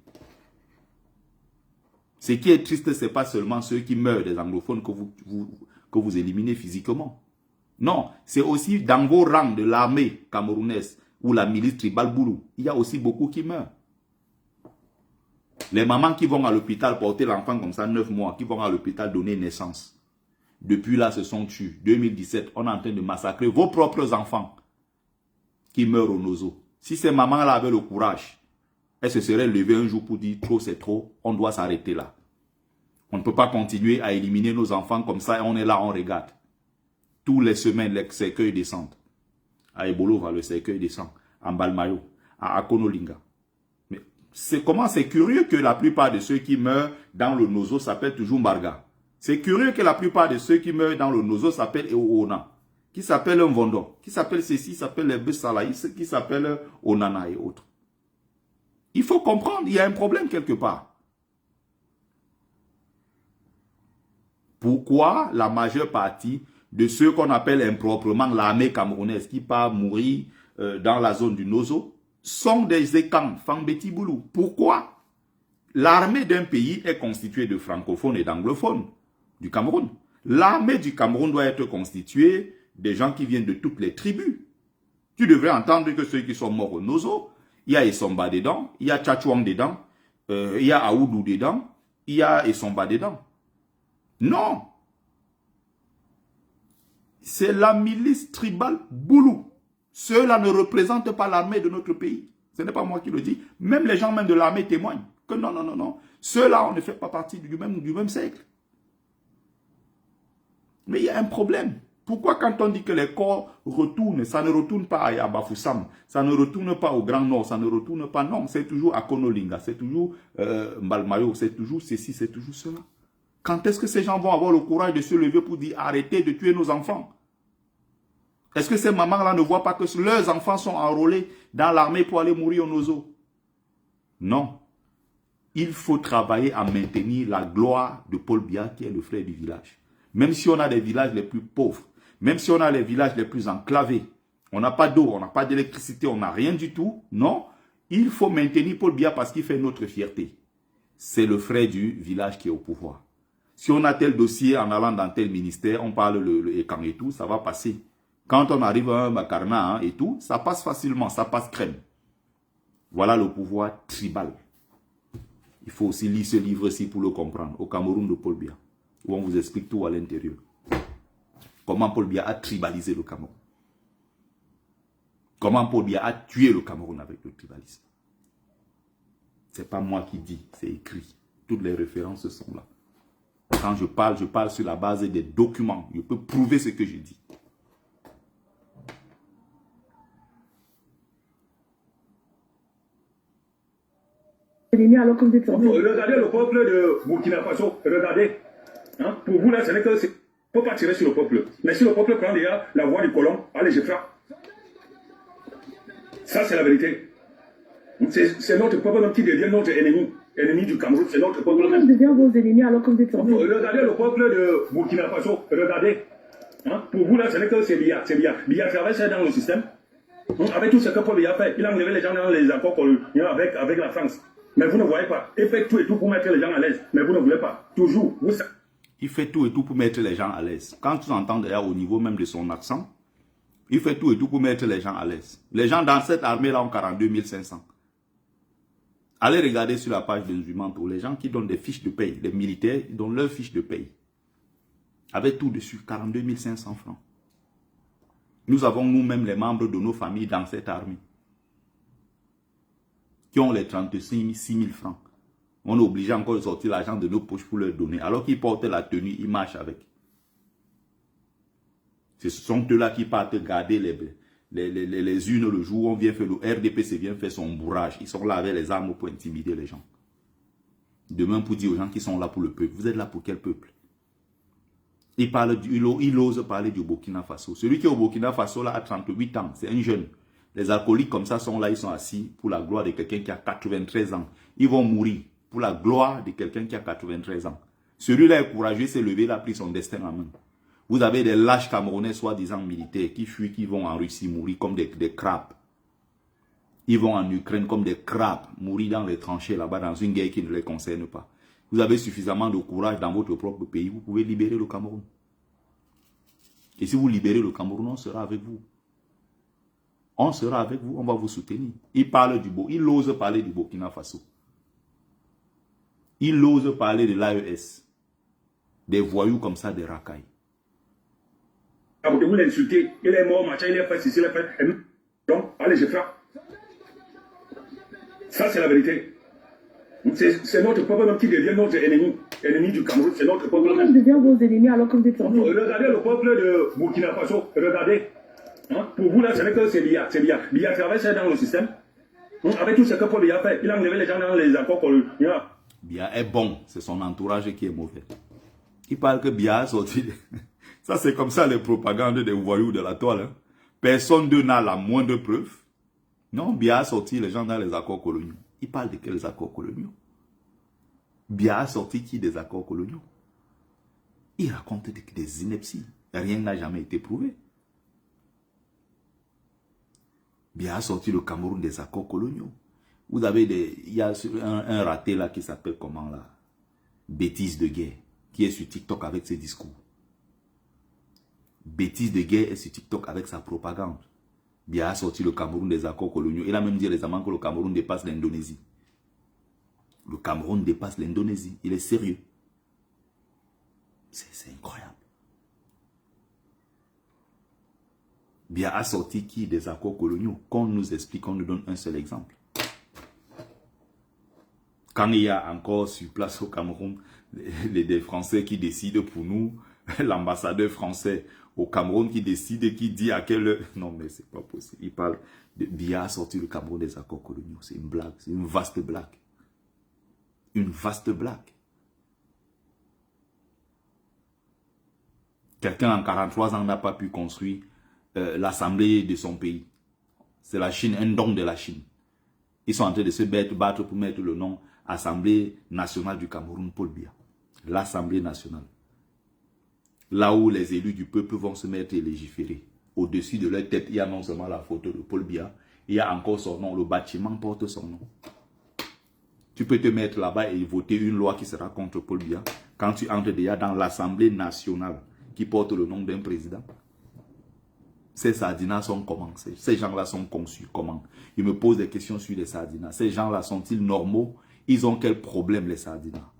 Ce qui est triste, ce n'est pas seulement ceux qui meurent des anglophones que vous éliminez physiquement. Non, c'est aussi dans vos rangs de l'armée camerounaise ou la milice tribale Boulou, il y a aussi beaucoup qui meurent. Les mamans qui vont à l'hôpital porter l'enfant comme ça, 9 mois, qui vont à l'hôpital donner naissance. Depuis là, se sont tués. 2017, on est en train de massacrer vos propres enfants qui meurent au Nozo. Si ces mamans-là avaient le courage, elles se seraient levées un jour pour dire trop c'est trop, on doit s'arrêter là. On ne peut pas continuer à éliminer nos enfants comme ça et on est là, on regarde. Tous les semaines, les cercueils descendent. À Ebolova, le cercueil descend. En Balmayo, à Akonolinga. Mais comment c'est curieux que la plupart de ceux qui meurent dans le Nozo s'appellent toujours Mbarga. C'est curieux que la plupart de ceux qui meurent dans le Nozo s'appellent Eoona, qui s'appellent un Vondon, qui s'appellent ceci, qui s'appellent les Bessalaïs, qui s'appellent Onana et autres. Il faut comprendre, il y a un problème quelque part. Pourquoi la majeure partie de ceux qu'on appelle improprement l'armée camerounaise qui part mourir dans la zone du Nozo sont des Ekans, Fambeti Boulou? Pourquoi? L'armée d'un pays est constituée de francophones et d'anglophones du Cameroun. L'armée du Cameroun doit être constituée des gens qui viennent de toutes les tribus. Tu devrais entendre que ceux qui sont morts au Nozo, il y a Essomba dedans, il y a Tchatchouang dedans, il y a Aoudou dedans, il y a Essomba dedans. Non. C'est la milice tribale Boulou. Ceux-là ne représentent pas l'armée de notre pays. Ce n'est pas moi qui le dis. Même les gens même de l'armée témoignent que non, non, non, non. Ceux-là, on ne fait pas partie du même siècle. Mais il y a un problème. Pourquoi quand on dit que les corps retournent, ça ne retourne pas à Bafoussam, ça ne retourne pas au Grand Nord, ça ne retourne pas, non, c'est toujours à Konolinga, c'est toujours Mbalmayo, c'est toujours ceci, c'est toujours cela. Quand est-ce que ces gens vont avoir le courage de se lever pour dire arrêtez de tuer nos enfants? Est-ce que ces mamans-là ne voient pas que leurs enfants sont enrôlés dans l'armée pour aller mourir au Nozo? Non. Il faut travailler à maintenir la gloire de Paul Biya qui est le frère du village. Même si on a des villages les plus pauvres, même si on a les villages les plus enclavés, on n'a pas d'eau, on n'a pas d'électricité, on n'a rien du tout, non. Il faut maintenir Paul Biya parce qu'il fait notre fierté. C'est le frère du village qui est au pouvoir. Si on a tel dossier en allant dans tel ministère, on parle le Ekan et tout, ça va passer. Quand on arrive à un Makarna et tout, ça passe facilement, ça passe crème. Voilà le pouvoir tribal. Il faut aussi lire ce livre-ci pour le comprendre, au Cameroun de Paul Biya, où on vous explique tout à l'intérieur. Comment Paul Biya a tribalisé le Cameroun. Comment Paul Biya a tué le Cameroun avec le tribalisme. Ce n'est pas moi qui dis, c'est écrit. Toutes les références sont là. Quand je parle sur la base des documents. Je peux prouver ce que je dis. Alors que vous êtes sorti. Regardez le peuple de Burkina Faso. Regardez. Hein? Pour vous, là, ce n'est que... Il ne faut pas tirer sur le peuple. Mais si le peuple prend déjà la voix du colon, allez, je frappe. Ça, c'est la vérité. C'est notre peuple même qui devient notre ennemi. Ennemi du Cameroun, c'est notre peuple même. Pourquoi devient vos ennemis alors que vous êtes sorti? Regardez le peuple de Burkina Faso. Regardez. Hein? Pour vous, là, ce n'est que c'est Biya. C'est Biya. Biya traverse dans le système. Avec tout ce que Paul Biya fait, il a enlevé les gens dans les accords avec la France. Mais vous ne voyez pas. Il fait tout et tout pour mettre les gens à l'aise. Mais vous ne voulez pas. Toujours. Il fait tout et tout pour mettre les gens à l'aise. Quand tu entends d'ailleurs au niveau même de son accent, il fait tout et tout pour mettre les gens à l'aise. Les gens dans cette armée-là ont 42 500. Allez regarder sur la page de Nzumanto, les gens qui donnent des fiches de paye, les militaires, ils donnent leurs fiches de paye. Avec tout dessus, 42 500 francs. Nous avons nous-mêmes les membres de nos familles dans cette armée qui ont les 36 000 francs. On est obligé encore de sortir l'argent de nos poches pour leur donner. Alors qu'ils portent la tenue, ils marchent avec. Ce sont eux-là qui partent garder les urnes le jour où on vient faire le RDPC vient faire son bourrage. Ils sont là avec les armes pour intimider les gens. Demain pour dire aux gens qui sont là pour le peuple. Vous êtes là pour quel peuple? Il ose parler du Burkina Faso. Celui qui est au Burkina Faso là a 38 ans. C'est un jeune. Les alcooliques comme ça sont là, ils sont assis pour la gloire de quelqu'un qui a 93 ans. Ils vont mourir pour la gloire de quelqu'un qui a 93 ans. Celui-là est courageux, s'est levé, il a pris son destin en main. Vous avez des lâches Camerounais soi-disant militaires qui fuient, qui vont en Russie mourir comme des crabes. Ils vont en Ukraine comme des crabes, mourir dans les tranchées là-bas dans une guerre qui ne les concerne pas. Vous avez suffisamment de courage dans votre propre pays, vous pouvez libérer le Cameroun. Et si vous libérez le Cameroun, on sera avec vous. On sera avec vous, on va vous soutenir. Il ose parler du Burkina Faso. Il ose parler de l'AES. Des voyous comme ça, des racailles. Vous l'insultez, il est mort, machin, il est fait ceci, il est fait. Donc, allez, je frappe. Ça, c'est la vérité. C'est notre peuple même qui devient notre ennemi. Ennemi du Cameroun, c'est notre peuple même. Pourquoi devient vos ennemis alors que vous êtes sorti? Regardez le peuple de Burkina Faso. Regardez. Hein? Pour vous, là, ce n'est que c'est Biya. C'est Biya. Biya traverse dans le système. Avec tout ce que Paul Biya fait, il a enlevé les gens dans les accords coloniaux. Biya est bon, c'est son entourage qui est mauvais. Il parle que Biya a sorti. Ça, c'est comme ça les propagandes des voyous de la toile. Hein? Personne d'eux n'a la moindre preuve. Non, Biya a sorti les gens dans les accords coloniaux. Il parle de quels accords coloniaux? Biya a sorti qui des accords coloniaux? Il raconte des inepties. Rien n'a jamais été prouvé. Biya a sorti le Cameroun des accords coloniaux. Vous avez il y a un raté là qui s'appelle comment là? Bêtise de guerre. Qui est sur TikTok avec ses discours. bêtise de guerre est sur TikTok avec sa propagande. Biya a sorti le Cameroun des accords coloniaux. Il a même dit récemment que le Cameroun dépasse l'Indonésie. Le Cameroun dépasse l'Indonésie. Il est sérieux. C'est incroyable. Biya a sorti qui des accords coloniaux? Qu'on nous explique, on nous donne un seul exemple. Quand il y a encore sur place au Cameroun des Français qui décident pour nous, l'ambassadeur français au Cameroun qui décide, qui dit à quelle heure... Non mais c'est pas possible. Il parle de Biya a sorti le Cameroun des accords coloniaux. C'est une blague, c'est une vaste blague. Une vaste blague. Quelqu'un en 43 ans n'a pas pu construire l'assemblée de son pays. C'est la Chine, un don de la Chine. Ils sont en train de se battre pour mettre le nom Assemblée nationale du Cameroun, Paul Biya. L'Assemblée nationale. Là où les élus du peuple vont se mettre et légiférer. Au-dessus de leur tête, il y a non seulement la photo de Paul Biya, il y a encore son nom. Le bâtiment porte son nom. Tu peux te mettre là-bas et voter une loi qui sera contre Paul Biya quand tu entres déjà dans l'Assemblée nationale qui porte le nom d'un président. Ces sardinas sont comment? Ces gens-là sont conçus comment? Ils me posent des questions sur les sardinas. Ces gens-là sont-ils normaux? Ils ont quel problème, les sardinas?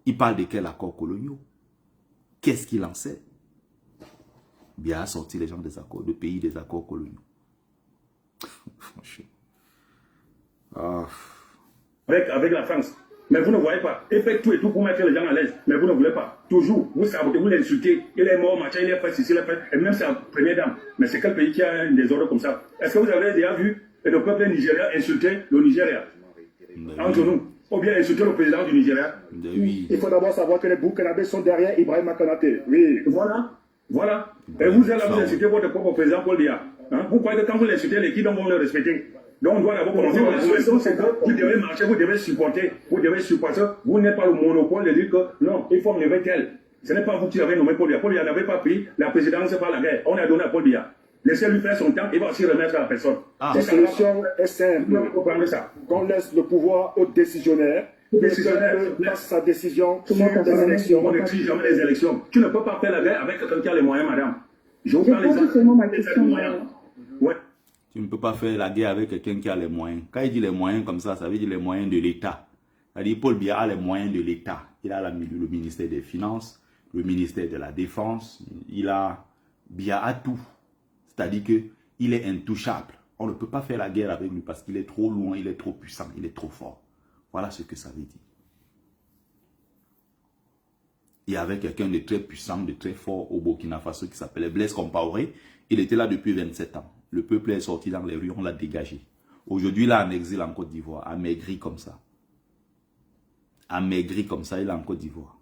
Ils parlent de quel accord coloniaux? Qu'est-ce qu'il en sait? Biya a sorti les gens des accords, de pays des accords coloniaux. Franchement. Ah. Avec la France. Mais vous ne voyez pas. Il fait tout et tout pour mettre les gens à l'aise. Mais vous ne voulez pas. Toujours, vous sabotez, vous l'insultez. Il est mort, machin, il est fait, ceci, il est fait. Et même sa première dame. Mais c'est quel pays qui a un désordre comme ça? Est-ce que vous avez déjà vu le peuple nigérien insulter le Nigeria? Entre nous. Ou bien insulter le président du Nigeria? Oui. Il faut d'abord savoir que les Burkinabés sont derrière Ibrahim Konaté. Oui. Voilà. Voilà. Et vous êtes là, vous insultez votre propre président Paul Biya. Hein? Vous croyez que quand vous l'insultez, les qui vont le respecter? Donc on doit d'abord commencer par la solution, c'est que vous devez marcher, vous devez supporter, vous n'êtes pas le monopole de dire que non, il faut enlever tel. Ce n'est pas vous qui avez nommé Paul Biya. Paul Biya n'avait pas pris la présidence par la guerre. On a donné à Paul Biya. Laissez-lui faire son temps, il va aussi remettre à la personne. La solution est simple. Qu'on laisse le pouvoir aux décisionnaires. Décisionnaire, fasse sa décision sur des élections. On élections. n'exige jamais les élections. Tu ne peux pas faire la guerre avec quelqu'un qui a les moyens, madame. Je vous Je parle pose seulement ma question. Ouais. Tu ne peux pas faire la guerre avec quelqu'un qui a les moyens. Quand il dit les moyens comme ça veut dire les moyens de l'État. C'est-à-dire Paul Biya a les moyens de l'État. Il a le ministère des Finances, le ministère de la Défense. Biya a tout. C'est-à-dire qu'il est intouchable. On ne peut pas faire la guerre avec lui parce qu'il est trop loin, il est trop puissant, il est trop fort. Voilà ce que ça veut dire. Il y avait quelqu'un de très puissant, de très fort au Burkina Faso qui s'appelait Blaise Compaoré. Il était là depuis 27 ans. Le peuple est sorti dans les rues, on l'a dégagé. Aujourd'hui, il est en exil en Côte d'Ivoire, amaigri comme ça. Amaigri comme ça, il est en Côte d'Ivoire.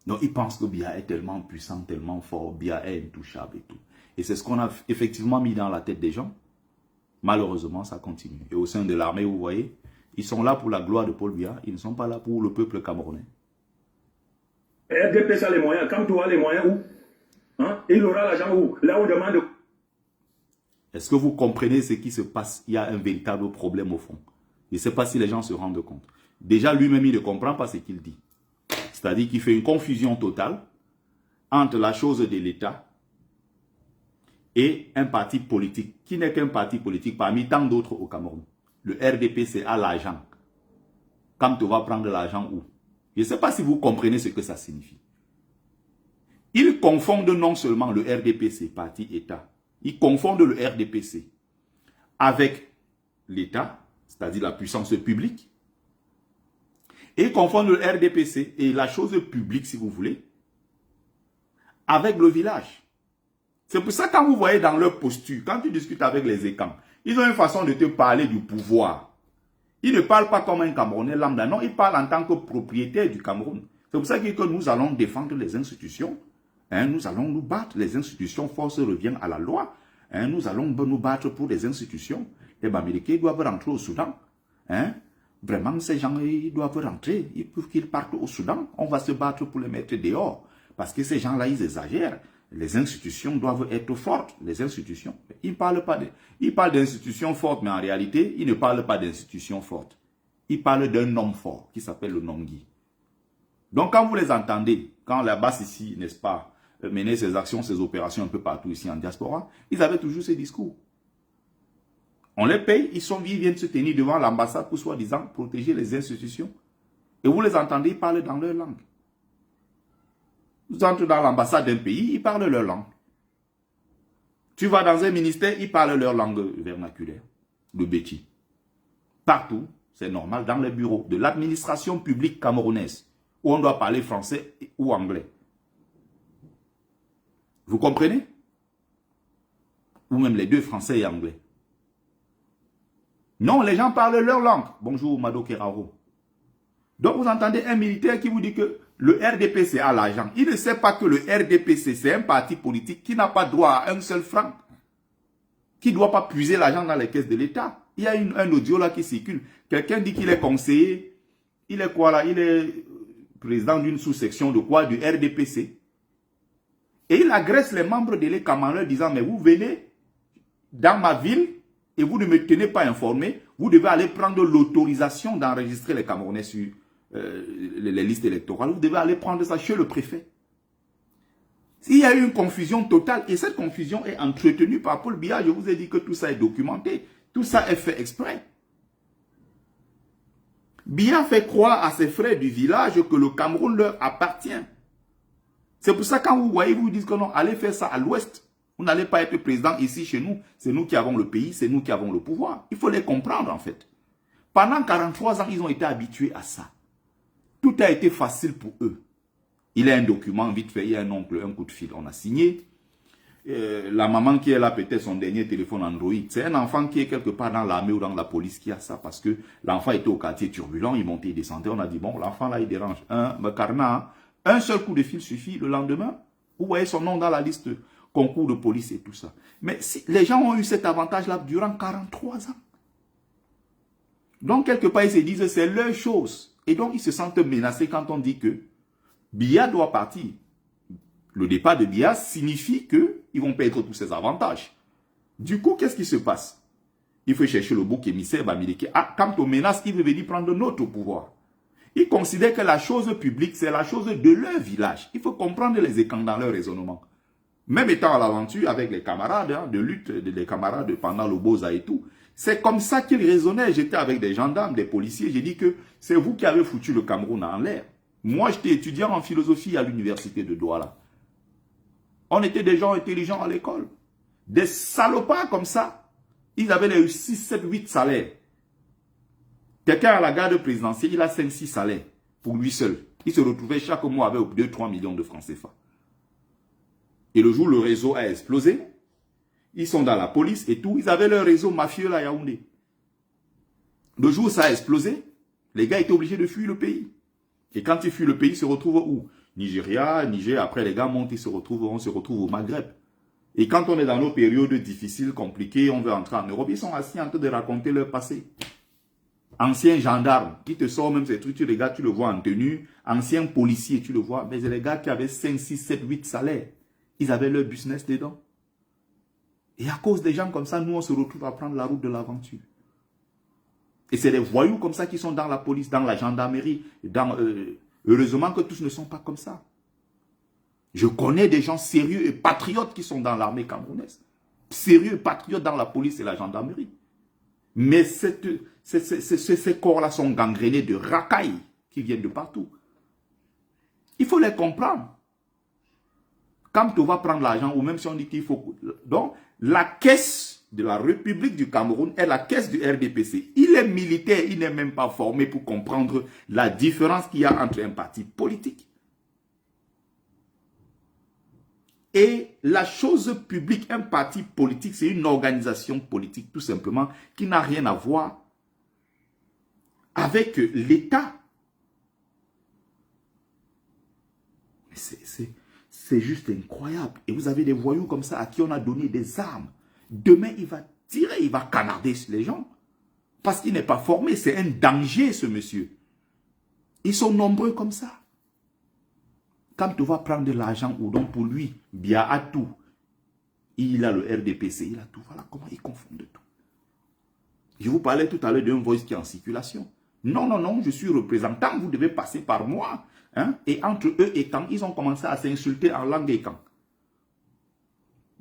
Donc, il pense que Biya est tellement puissant, tellement fort, Biya est intouchable et tout. Et c'est ce qu'on a effectivement mis dans la tête des gens. Malheureusement, ça continue. Et au sein de l'armée, vous voyez, ils sont là pour la gloire de Paul Biya, ils ne sont pas là pour le peuple camerounais. RDP, ça a les moyens. Quand tu as les moyens, où hein? Il aura l'argent où? Là où on demande. Est-ce que vous comprenez ce qui se passe? Il y a un véritable problème au fond. Je ne sais pas si les gens se rendent compte. Déjà, lui-même, il ne comprend pas ce qu'il dit. C'est-à-dire qu'il fait une confusion totale entre la chose de l'État et un parti politique, qui n'est qu'un parti politique parmi tant d'autres au Cameroun. Le RDPC a l'argent. Quand tu vas prendre l'argent où? Je ne sais pas si vous comprenez ce que ça signifie. Ils confondent non seulement le RDPC, parti État, ils confondent le RDPC avec l'État, c'est-à-dire la puissance publique, et ils confondent le RDPC et la chose publique, si vous voulez, avec le village. C'est pour ça que quand vous voyez dans leur posture, quand tu discutes avec les écans, ils ont une façon de te parler du pouvoir. Ils ne parlent pas comme un Camerounais lambda, non, ils parlent en tant que propriétaire du Cameroun. C'est pour ça que nous allons défendre les institutions. Hein, nous allons nous battre. Les institutions, force revient à la loi. Hein, nous allons nous battre pour les institutions. Les Bamileke doivent rentrer au Soudan. Hein. Vraiment, ces gens ils doivent rentrer. Il faut qu'ils partent au Soudan. On va se battre pour les mettre dehors. Parce que ces gens-là, ils exagèrent. Les institutions doivent être fortes. Les institutions. Ils parlent d'institutions fortes, mais en réalité, ils ne parlent pas d'institutions fortes. Ils parlent d'un homme fort qui s'appelle le Nongui. Donc, quand vous les entendez, quand la basse ici, n'est-ce pas, menait ses actions, ses opérations un peu partout ici en diaspora, ils avaient toujours ces discours. On les paye, ils viennent se tenir devant l'ambassade pour soi-disant protéger les institutions. Et vous les entendez, ils parlent dans leur langue. Vous entrez dans l'ambassade d'un pays, ils parlent leur langue. Tu vas dans un ministère, ils parlent leur langue vernaculaire, le béti. Partout, c'est normal, dans les bureaux de l'administration publique camerounaise, où on doit parler français ou anglais. Vous comprenez? Ou même les deux, français et anglais. Non, les gens parlent leur langue. Bonjour, Mado Keraro. Donc, vous entendez un militaire qui vous dit que le RDPC a l'argent. Il ne sait pas que le RDPC, c'est un parti politique qui n'a pas droit à un seul franc. Qui ne doit pas puiser l'argent dans les caisses de l'État. Il y a un audio là qui circule. Quelqu'un dit qu'il est conseiller. Il est quoi là? Il est président d'une sous-section de quoi? Du RDPC. Et il agresse les membres de l'État en leur disant, mais vous venez dans ma ville et vous ne me tenez pas informé, vous devez aller prendre l'autorisation d'enregistrer les Camerounais sur les listes électorales. Vous devez aller prendre ça chez le préfet. Il y a eu une confusion totale et cette confusion est entretenue par Paul Biya. Je vous ai dit que tout ça est documenté. Tout ça est fait exprès. Biya fait croire à ses frères du village que le Cameroun leur appartient. C'est pour ça que quand vous voyez, vous dites que non, allez faire ça à l'ouest. Vous n'allez pas être président ici chez nous. C'est nous qui avons le pays, c'est nous qui avons le pouvoir. Il faut les comprendre en fait. Pendant 43 ans, ils ont été habitués à ça. Tout a été facile pour eux. Il y a un document, vite fait, il y a un oncle, un coup de fil, on a signé. La maman qui est là, peut-être son dernier téléphone Android. C'est un enfant qui est quelque part dans l'armée ou dans la police qui a ça. Parce que l'enfant était au quartier turbulent, il montait, il descendait. On a dit, bon, l'enfant là, il dérange. Un seul coup de fil suffit. Le lendemain, vous voyez son nom dans la liste concours de police et tout ça. Mais si, les gens ont eu cet avantage-là durant 43 ans. Donc, quelque part, ils se disent, c'est leur chose. Et donc, ils se sentent menacés quand on dit que Biya doit partir. Le départ de Biya signifie qu'ils vont perdre tous ces avantages. Du coup, qu'est-ce qui se passe? Il faut chercher le bouc émissaire Bamileke. Ah, quant aux menaces, il veut venir prendre notre pouvoir. Ils considèrent que la chose publique, c'est la chose de leur village. Il faut comprendre les écarts dans leur raisonnement. Même étant à l'aventure avec les camarades de lutte, les camarades pendant le Boza et tout, c'est comme ça qu'ils raisonnaient. J'étais avec des gendarmes, des policiers, j'ai dit que c'est vous qui avez foutu le Cameroun en l'air. Moi, j'étais étudiant en philosophie à l'université de Douala. On était des gens intelligents à l'école. Des salopards comme ça, ils avaient les 6, 7, 8 salaires. Quelqu'un à la garde présidentielle, il a 5, 6 salaires pour lui seul. Il se retrouvait chaque mois avec 2, 3 millions de francs CFA. Et le jour où le réseau a explosé, ils sont dans la police et tout, ils avaient leur réseau mafieux à Yaoundé. Le jour où ça a explosé, les gars étaient obligés de fuir le pays. Et quand ils fuient le pays, ils se retrouvent où? Nigeria, Niger, après les gars montent, on se retrouve au Maghreb. Et quand on est dans nos périodes difficiles, compliquées, on veut entrer en Europe, ils sont assis en train de raconter leur passé. Anciens gendarmes, qui te sortent même ces trucs, les gars, tu le vois en tenue. Anciens policiers, tu le vois. Mais les gars qui avaient 5, 6, 7, 8 salaires, ils avaient leur business dedans. Et à cause des gens comme ça, nous, on se retrouve à prendre la route de l'aventure. Et c'est des voyous comme ça qui sont dans la police, dans la gendarmerie. Heureusement que tous ne sont pas comme ça. Je connais des gens sérieux et patriotes qui sont dans l'armée camerounaise. Sérieux et patriotes dans la police et la gendarmerie. Mais ces corps-là sont gangrénés de racailles qui viennent de partout. Il faut les comprendre. Quand on va prendre l'argent, ou même si on dit qu'il faut... Donc, la caisse de la République du Cameroun est la caisse du RDPC. Il est militaire, il n'est même pas formé pour comprendre la différence qu'il y a entre un parti politique et la chose publique. Un parti politique, c'est une organisation politique tout simplement qui n'a rien à voir avec l'État. C'est juste incroyable. Et vous avez des voyous comme ça à qui on a donné des armes. Demain, il va tirer, il va canarder sur les gens. Parce qu'il n'est pas formé. C'est un danger, ce monsieur. Ils sont nombreux comme ça. Quand tu vas prendre de l'argent, ou donc pour lui, Biya a tout. Il a le RDPC, il a tout. Voilà comment ils confondent tout. Je vous parlais tout à l'heure d'un voice qui est en circulation. Non, non, non, je suis représentant, vous devez passer par moi. Hein? Et entre eux et Kang, ils ont commencé à s'insulter en langue et Kang.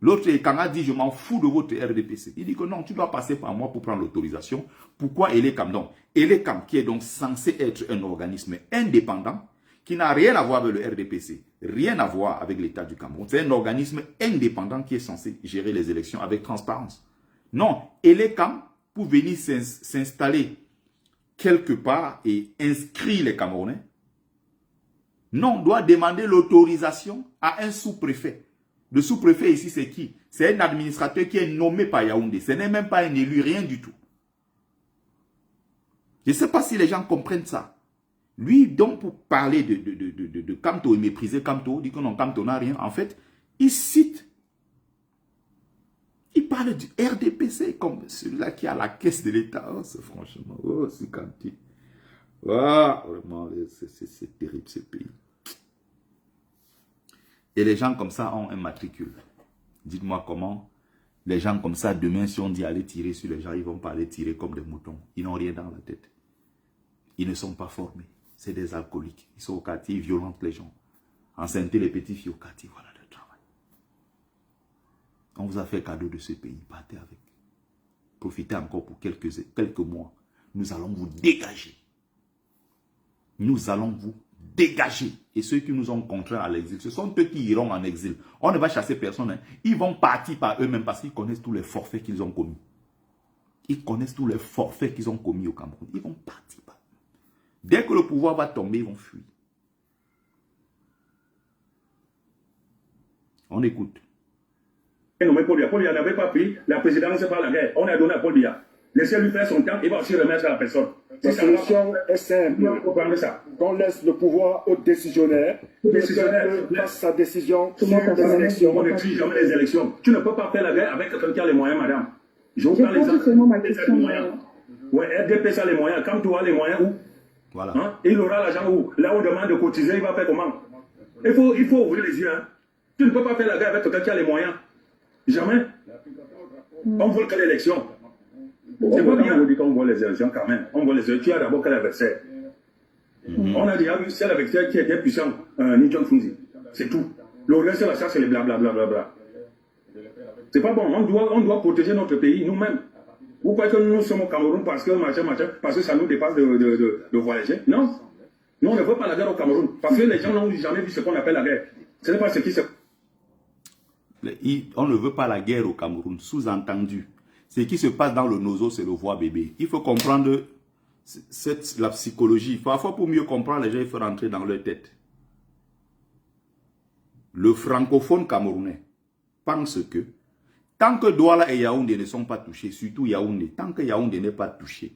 L'autre Kang a dit, je m'en fous de votre RDPC. Il dit que non, tu dois passer par moi pour prendre l'autorisation. Pourquoi Elekam donc? Elekam, qui est donc censé être un organisme indépendant, qui n'a rien à voir avec le RDPC, rien à voir avec l'État du Cameroun. C'est un organisme indépendant qui est censé gérer les élections avec transparence. Non, Elekam, pour venir s'installer quelque part et inscrire les Camerounais, non, doit demander l'autorisation à un sous-préfet. Le sous-préfet ici, c'est qui? C'est un administrateur qui est nommé par Yaoundé. Ce n'est même pas un élu, rien du tout. Je ne sais pas si les gens comprennent ça. Lui, donc, pour parler de Kamto et mépriser Kamto, dit que non, Kamto n'a rien. En fait, il cite, il parle du RDPC comme celui-là qui a la caisse de l'État. Oh, c'est franchement, oh, c'est Kanti. Oh, vraiment, c'est terrible ce pays. Et les gens comme ça ont un matricule. Dites-moi comment les gens comme ça, demain, si on dit aller tirer sur les gens, ils ne vont pas aller tirer comme des moutons. Ils n'ont rien dans la tête. Ils ne sont pas formés. C'est des alcooliques. Ils sont au quartier, ils violentent les gens. Enceinter les petits filles au quartier, voilà le travail. On vous a fait cadeau de ce pays. Partez avec. Profitez encore pour quelques mois. Nous allons vous dégager. Nous allons vous dégager. Et ceux qui nous ont contraints à l'exil, ce sont eux qui iront en exil. On ne va chasser personne. Hein. Ils vont partir par eux-mêmes parce qu'ils connaissent tous les forfaits qu'ils ont commis. Ils connaissent tous les forfaits qu'ils ont commis au Cameroun. Ils vont partir par eux. Dès que le pouvoir va tomber, ils vont fuir. On écoute. Paul Biya n'avait pas pris la présidence par la guerre. On a donné à Paul Biya. Laissez-lui faire son temps, il va aussi remettre à la personne. La solution est simple. Qu'on laisse le pouvoir aux décisionnaires. Fasse sa décision sur les élections. On n'exige jamais les élections. Tu ne peux pas faire la guerre avec quelqu'un qui a les moyens, madame. Je vous parle pose seulement ma question. Oui, RDP a les moyens. Quand tu as les moyens, où? Voilà. Hein? Il aura l'argent où? Là où on demande de cotiser, il va faire comment? Il faut ouvrir les yeux. Hein? Tu ne peux pas faire la guerre avec quelqu'un qui a les moyens. Jamais. On veut que l'élection. C'est pas bien, on dit qu'on voit les élections quand même. On voit les élections. Tu as d'abord quel adversaire? On a déjà vu celle avec celle qui était puissant, Nidjon Funzi. C'est tout. Le reste, c'est la chasse et les blablabla. C'est pas bon. On doit protéger notre pays nous-mêmes. Vous croyez que nous sommes au Cameroun parce que parce que ça nous dépasse de voyager? Non. Nous, on ne veut pas la guerre au Cameroun. Parce que les gens n'ont jamais vu ce qu'on appelle la guerre. Ce n'est pas ce qui se... On ne veut pas la guerre au Cameroun. Sous-entendu. Ce qui se passe dans le nozo, c'est le voix bébé. Il faut comprendre la psychologie. Parfois, pour mieux comprendre, les gens, il faut rentrer dans leur tête. Le francophone camerounais pense que tant que Douala et Yaoundé ne sont pas touchés, surtout Yaoundé, tant que Yaoundé n'est pas touché,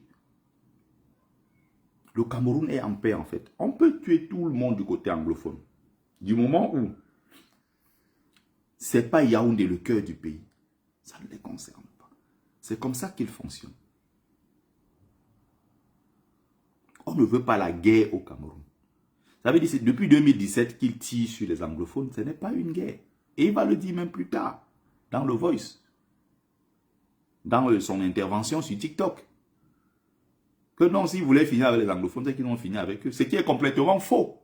le Cameroun est en paix en fait. On peut tuer tout le monde du côté anglophone. Du moment où ce n'est pas Yaoundé le cœur du pays, ça ne les concerne pas. C'est comme ça qu'ils fonctionnent. On ne veut pas la guerre au Cameroun. Ça veut dire que c'est depuis 2017 qu'il tire sur les anglophones. Ce n'est pas une guerre. Et il va le dire même plus tard, dans le Voice, dans son intervention sur TikTok. Que non, s'ils voulaient finir avec les anglophones, c'est qu'ils ont fini avec eux. Ce qui est complètement faux.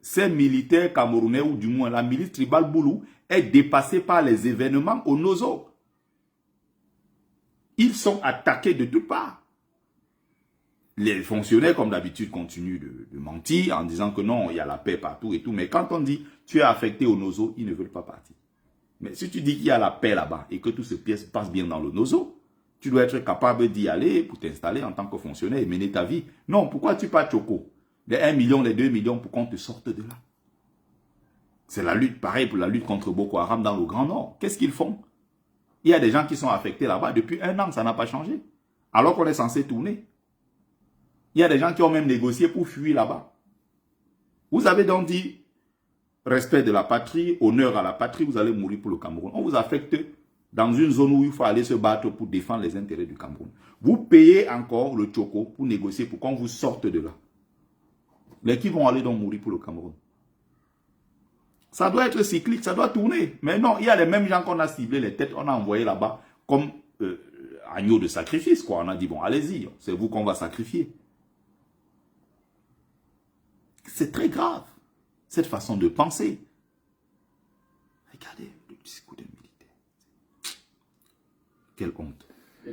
Ces militaires camerounais, ou du moins la milice tribale Boulou, est dépassée par les événements au Nozo. Ils sont attaqués de toutes parts. Les fonctionnaires, comme d'habitude, continuent de mentir en disant que non, il y a la paix partout et tout. Mais quand on dit tu es affecté au Nozo, ils ne veulent pas partir. Mais si tu dis qu'il y a la paix là-bas et que tout se passe bien dans le Nozo, tu dois être capable d'y aller pour t'installer en tant que fonctionnaire et mener ta vie. Non, pourquoi tu pars Choco? Les 1 million, les 2 millions pour qu'on te sorte de là. C'est la lutte, pareil pour la lutte contre Boko Haram dans le Grand Nord. Qu'est-ce qu'ils font? Il y a des gens qui sont affectés là-bas depuis 1 an, ça n'a pas changé. Alors qu'on est censé tourner. Il y a des gens qui ont même négocié pour fuir là-bas. Vous avez donc dit respect de la patrie, honneur à la patrie, vous allez mourir pour le Cameroun. On vous affecte dans une zone où il faut aller se battre pour défendre les intérêts du Cameroun. Vous payez encore le Choco pour négocier pour qu'on vous sorte de là. Mais qui vont aller donc mourir pour le Cameroun? Ça doit être cyclique, ça doit tourner. Mais non, il y a les mêmes gens qu'on a ciblé les têtes, on a envoyé là-bas comme agneau de sacrifice, quoi. On a dit, bon, allez-y, c'est vous qu'on va sacrifier. C'est très grave, cette façon de penser. Regardez le discours des militaires. Quelle honte.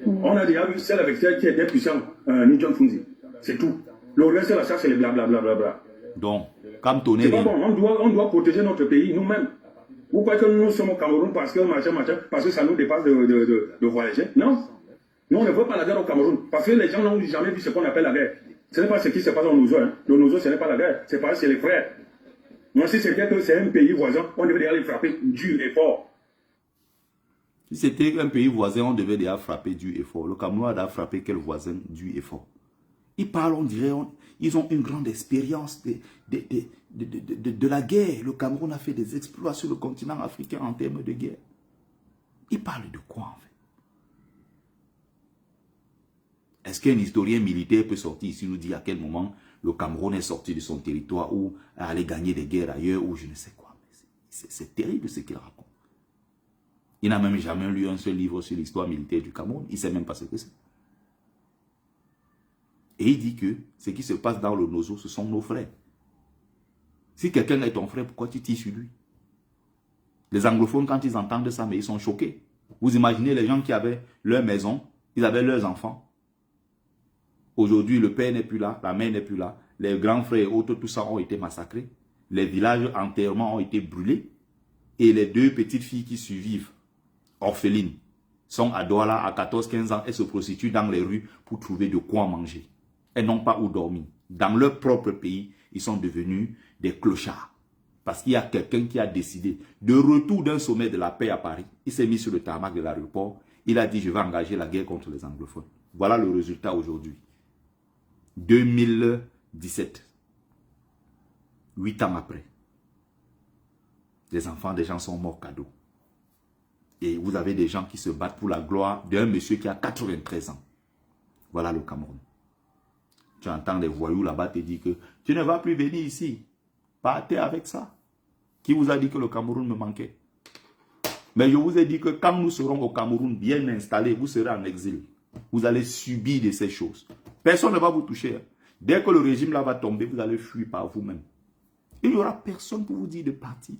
On a déjà vu celle avec celle qui était puissant, Ni John Funzi. C'est tout. Le reste, c'est la charge, c'est les blablabla. Donc, comme ton C'est pas bon, on doit protéger notre pays nous-mêmes. Vous croyez que nous sommes au Cameroun parce que parce que ça nous dépasse de voyager? Non. Nous, on ne veut pas la guerre au Cameroun. Parce que les gens n'ont jamais vu ce qu'on appelle la guerre. Ce n'est pas ce qui se passe au Nozo. Hein. Le Nozo, ce n'est pas la guerre. C'est pas, c'est les frères. Moi, si c'était que c'est un pays voisin, on devait aller frapper dur et fort. Si c'était un pays voisin, on devait déjà frapper dur et fort. Le Cameroun a frappé quel voisin dur et fort? Ils parlent, on dirait, ils ont une grande expérience de la guerre. Le Cameroun a fait des exploits sur le continent africain en termes de guerre. Ils parlent de quoi en fait? Est-ce qu'un historien militaire peut sortir ici nous dire à quel moment le Cameroun est sorti de son territoire ou aller gagner des guerres ailleurs ou je ne sais quoi? C'est terrible ce qu'il raconte. Il n'a même jamais lu un seul livre sur l'histoire militaire du Cameroun. Il ne sait même pas ce que c'est. Et il dit que ce qui se passe dans le Nozo, ce sont nos frères. Si quelqu'un est ton frère, pourquoi tu tires sur lui? Les anglophones, quand ils entendent ça, mais ils sont choqués. Vous imaginez les gens qui avaient leur maison, ils avaient leurs enfants. Aujourd'hui, le père n'est plus là, la mère n'est plus là. Les grands frères et autres, tout ça ont été massacrés. Les villages entièrement ont été brûlés. Et les deux petites filles qui survivent, orphelines, sont à Douala à 14-15 ans et se prostituent dans les rues pour trouver de quoi manger. Elles n'ont pas où dormir. Dans leur propre pays, ils sont devenus des clochards. Parce qu'il y a quelqu'un qui a décidé, de retour d'un sommet de la paix à Paris, il s'est mis sur le tarmac de l'aéroport, il a dit je vais engager la guerre contre les anglophones. Voilà le résultat aujourd'hui. 2017. 8 ans après. Les enfants des gens sont morts cadeau. Et vous avez des gens qui se battent pour la gloire d'un monsieur qui a 93 ans. Voilà le Cameroun. Tu entends les voyous là-bas te dire que tu ne vas plus venir ici. Partez avec ça. Qui vous a dit que le Cameroun me manquait? Mais je vous ai dit que quand nous serons au Cameroun bien installés, vous serez en exil. Vous allez subir de ces choses. Personne ne va vous toucher. Dès que le régime là va tomber, vous allez fuir par vous-même. Il n'y aura personne pour vous dire de partir.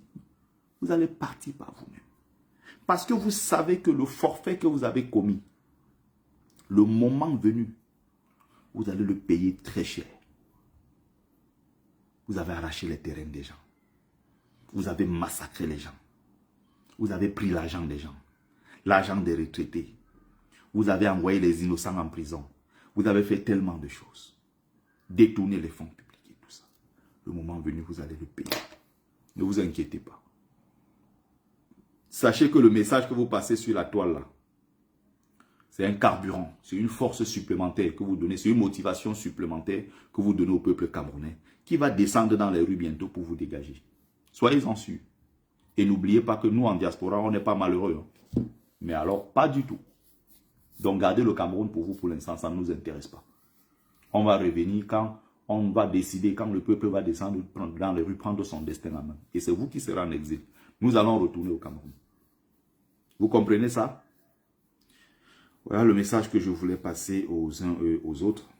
Vous allez partir par vous-même. Parce que vous savez que le forfait que vous avez commis, le moment venu, vous allez le payer très cher. Vous avez arraché les terrains des gens. Vous avez massacré les gens. Vous avez pris l'argent des gens. L'argent des retraités. Vous avez envoyé les innocents en prison. Vous avez fait tellement de choses. Détourner les fonds publics et tout ça. Le moment venu, vous allez le payer. Ne vous inquiétez pas. Sachez que le message que vous passez sur la toile là, c'est un carburant, c'est une force supplémentaire que vous donnez, c'est une motivation supplémentaire que vous donnez au peuple camerounais qui va descendre dans les rues bientôt pour vous dégager. Soyez-en sûrs. Et n'oubliez pas que nous en diaspora, on n'est pas malheureux. Hein. Mais alors, pas du tout. Donc gardez le Cameroun pour vous pour l'instant, ça ne nous intéresse pas. On va revenir quand on va décider, quand le peuple va descendre dans les rues, prendre son destin en main. Et c'est vous qui serez en exil. Nous allons retourner au Cameroun. Vous comprenez ça? Voilà le message que je voulais passer aux uns et aux autres.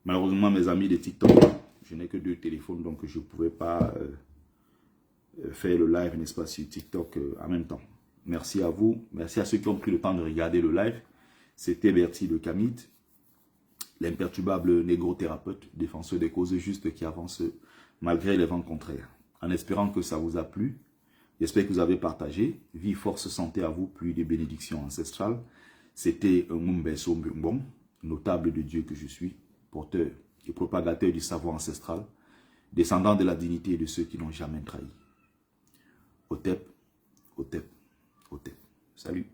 Malheureusement, mes amis de TikTok, je n'ai que 2 téléphones, donc je ne pouvais pas faire le live, n'est-ce pas, sur TikTok en même temps. Merci à vous. Merci à ceux qui ont pris le temps de regarder le live. C'était Bertie de Camit, l'imperturbable négro-thérapeute, défenseur des causes justes qui avance malgré les vents contraires. En espérant que ça vous a plu, j'espère que vous avez partagé. Vie, force, santé à vous, pluie de bénédictions ancestrales. C'était Mumbeso Mbong, notable de Dieu que je suis, porteur et propagateur du savoir ancestral, descendant de la dignité de ceux qui n'ont jamais trahi. Otep, Otep, Otep. Salut.